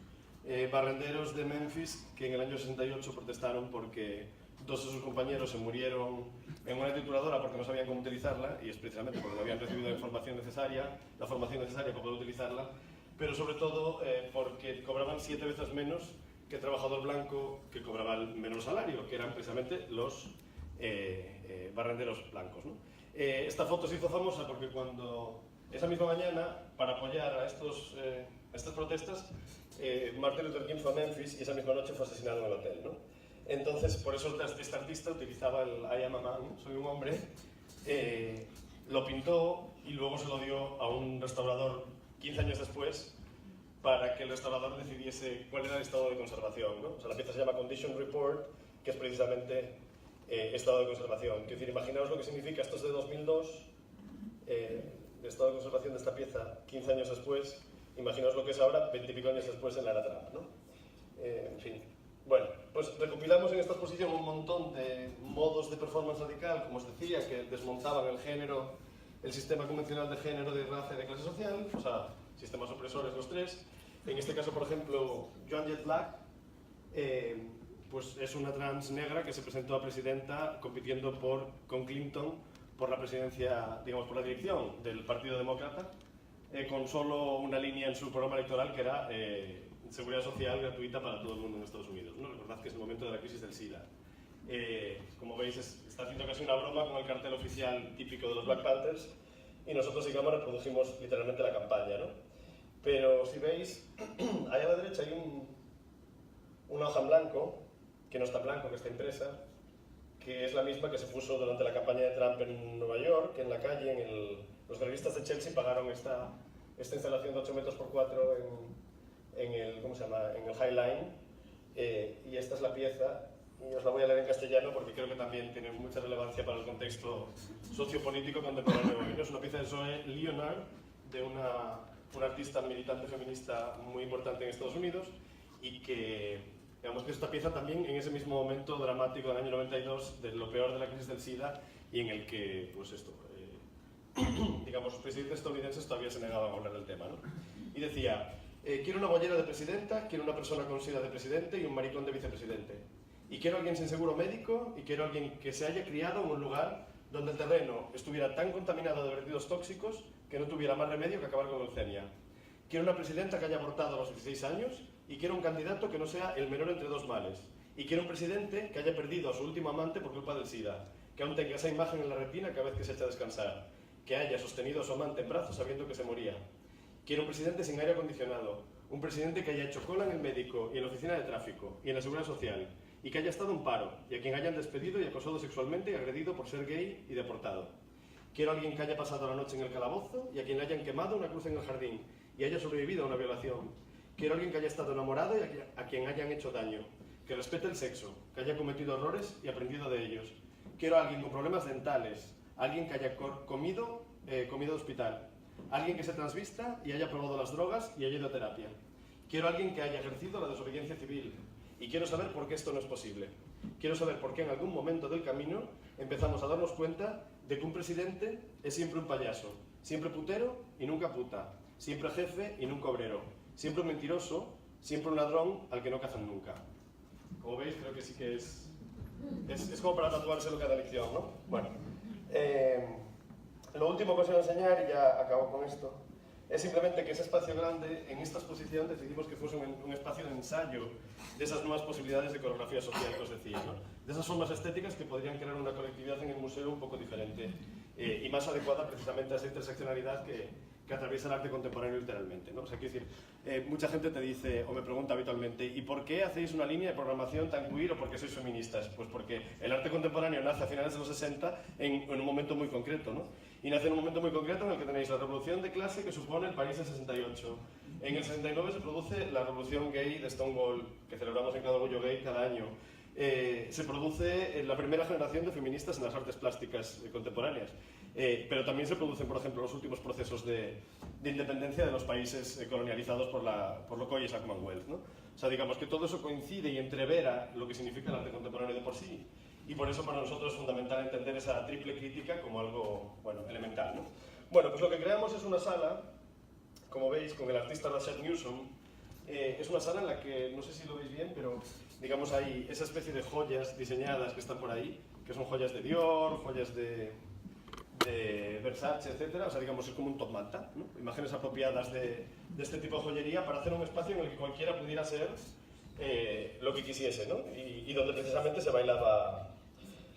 barrenderos de Memphis que en el año 68 protestaron porque dos de sus compañeros se murieron en una trituradora porque no sabían cómo utilizarla, y es precisamente porque no habían recibido la formación necesaria para poder utilizarla, pero sobre todo porque cobraban 7 veces menos que el trabajador blanco que cobraba el menor salario, que eran precisamente los barrenderos blancos, ¿no? Esta foto se hizo famosa porque cuando esa misma mañana, para apoyar a estas protestas, Martin Luther King fue a Memphis y esa misma noche fue asesinado en el hotel, ¿no? Entonces, por eso este artista utilizaba el I am a man, soy un hombre, lo pintó y luego se lo dio a un restaurador 15 años después para que el restaurador decidiese cuál era el estado de conservación, ¿no? O sea, la pieza se llama Condition Report, que es precisamente estado de conservación. Quiero decir, imaginaos lo que significa, esto es de 2002, el estado de conservación de esta pieza 15 años después, imaginaos lo que es ahora 20 y pico años después en la era Trump, ¿no? En fin. Bueno, pues recopilamos en esta exposición un montón de modos de performance radical, como os decía, que desmontaban el género, el sistema convencional de género, de raza y de clase social, o sea, sistemas opresores los tres. En este caso, por ejemplo, Joan Jett Black, pues es una trans negra que se presentó a presidenta compitiendo con Clinton por la presidencia, digamos, por la dirección del Partido Demócrata, con solo una línea en su programa electoral que era seguridad social gratuita para todo el mundo en Estados Unidos, ¿no? Recordad que es el momento de la crisis del SIDA. Como veis, está haciendo casi una broma con el cartel oficial típico de los Black Panthers, y nosotros, digamos, reprodujimos literalmente la campaña, ¿no? Pero si veis, ahí a la derecha hay una hoja en blanco, que no está en blanco, que está impresa, que es la misma que se puso durante la campaña de Trump en Nueva York, que en la calle, los galeristas de Chelsea pagaron esta instalación de 8 metros por 4 en el High Line, y esta es la pieza, y os la voy a leer en castellano porque creo que también tiene mucha relevancia para el contexto sociopolítico contemporáneo. Es una pieza de Zoe Leonard, de una artista militante feminista muy importante en Estados Unidos, y que, digamos, que esta pieza también en ese mismo momento dramático del año 92, de lo peor de la crisis del SIDA, y en el que, pues esto, digamos, los presidentes estadounidenses todavía se negaban a hablar del tema, ¿no? Y decía, quiero una bollera de presidenta, quiero una persona con SIDA de presidente y un maricón de vicepresidente. Y quiero alguien sin seguro médico, y quiero alguien que se haya criado en un lugar donde el terreno estuviera tan contaminado de vertidos tóxicos que no tuviera más remedio que acabar con leucemia. Quiero una presidenta que haya abortado a los 16 años, y quiero un candidato que no sea el menor entre dos males. Y quiero un presidente que haya perdido a su último amante por culpa del SIDA, que aún tenga esa imagen en la retina cada vez que se echa a descansar, que haya sostenido a su amante en brazos sabiendo que se moría. Quiero un presidente sin aire acondicionado, un presidente que haya hecho cola en el médico y en la oficina de tráfico y en la seguridad social, y que haya estado en paro, y a quien hayan despedido y acosado sexualmente y agredido por ser gay y deportado. Quiero a alguien que haya pasado la noche en el calabozo y a quien le hayan quemado una cruz en el jardín y haya sobrevivido a una violación. Quiero a alguien que haya estado enamorado y a quien hayan hecho daño, que respete el sexo, que haya cometido errores y aprendido de ellos. Quiero a alguien con problemas dentales, alguien que haya comido de hospital, alguien que se transvista y haya probado las drogas y haya ido a terapia. Quiero a alguien que haya ejercido la desobediencia civil, y quiero saber por qué esto no es posible. Quiero saber por qué en algún momento del camino empezamos a darnos cuenta de que un presidente es siempre un payaso, siempre putero y nunca puta, siempre jefe y nunca obrero, siempre un mentiroso, siempre un ladrón al que no cazan nunca. Como veis, creo que sí que es como para tatuárselo cada lección, ¿no? Bueno, lo último que os voy a enseñar, y ya acabo con esto, es simplemente que ese espacio grande, en esta exposición decidimos que fuese un espacio de ensayo de esas nuevas posibilidades de coreografía social que os decía, ¿no? De esas formas estéticas que podrían crear una colectividad en el museo un poco diferente y más adecuada precisamente a esa interseccionalidad que atraviesa el arte contemporáneo literalmente, ¿no? O sea, quiero decir, mucha gente te dice o me pregunta habitualmente, ¿y por qué hacéis una línea de programación tan queer o por qué sois feministas? Pues porque el arte contemporáneo nace a finales de los 60 en un momento muy concreto, ¿no? Y nace en un momento muy concreto en el que tenéis la revolución de clase que supone el París del 68. En el 69 se produce la revolución gay de Stonewall, que celebramos en cada orgullo gay cada año. Se produce la primera generación de feministas en las artes plásticas contemporáneas. pero también se producen, por ejemplo, los últimos procesos de independencia de los países colonializados por lo que hoy es la Commonwealth, ¿no? O sea, digamos que todo eso coincide y entrevera lo que significa el arte contemporáneo de por sí, y por eso para nosotros es fundamental entender esa triple crítica como algo, bueno, elemental, ¿no? Bueno, pues lo que creamos es una sala, como veis, con el artista Rashad Newsom. Es una sala en la que, no sé si lo veis bien, pero digamos hay esa especie de joyas diseñadas que están por ahí, que son joyas de Dior, joyas de Versace, etcétera. O sea, digamos, es como un top manta, ¿no? Imágenes apropiadas de este tipo de joyería para hacer un espacio en el que cualquiera pudiera ser lo que quisiese, ¿no? Y donde precisamente se bailaba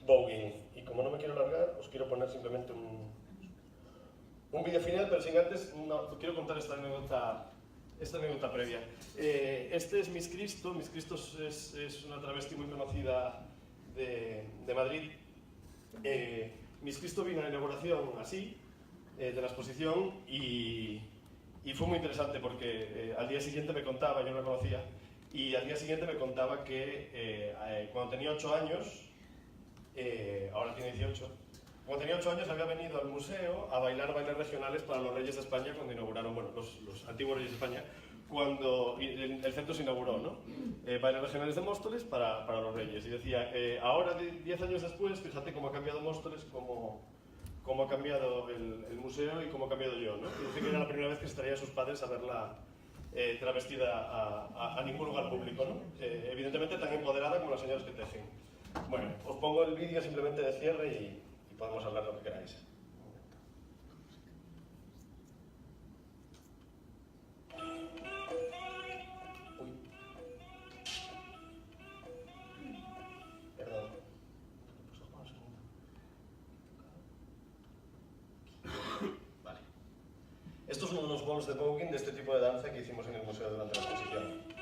voguing. Y como no me quiero alargar, os quiero poner simplemente un vídeo final, pero sin antes, quiero contar esta anécdota previa. Este es Miss Cristo. Miss Cristo es una travesti muy conocida de Madrid. Miss Cristo vino a la inauguración así, de la exposición, y fue muy interesante porque al día siguiente me contaba, yo no la conocía, y al día siguiente me contaba que cuando tenía 8 años, ahora tiene 18, cuando tenía 8 años había venido al museo a bailar bailes regionales para los Reyes de España cuando inauguraron, bueno, los antiguos Reyes de España, cuando el centro se inauguró, ¿no? Bailes regionales de Móstoles para los Reyes. Y decía, ahora, 10 años después, fíjate cómo ha cambiado Móstoles, cómo ha cambiado el museo y cómo ha cambiado yo, ¿no? Y decía que era la primera vez que se traía a sus padres a verla travestida a ningún lugar público, ¿no? Evidentemente tan empoderada como las señoras que tejen. Bueno, os pongo el vídeo simplemente de cierre y podemos hablar lo que queráis. Perdón. Vale. Estos son unos bols de voguing de este tipo de danza que hicimos en el museo durante la exposición.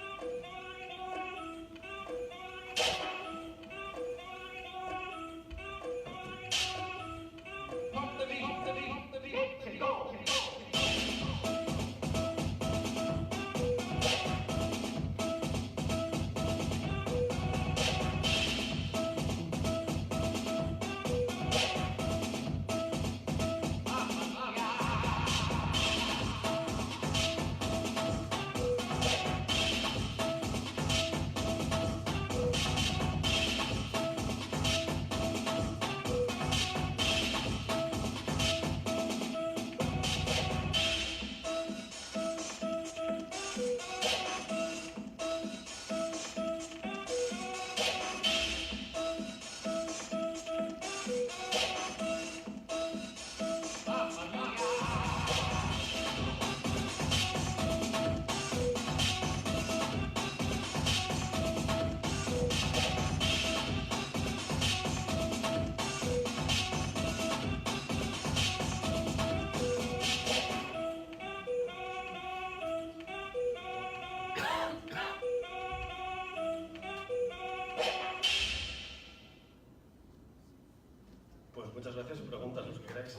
Pues muchas gracias y preguntas los que queráis.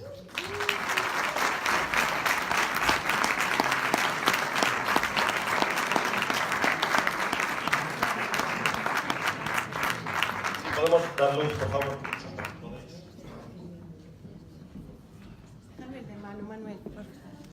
Podemos dar luz, por favor. Déjame de mano, Manuel, por favor.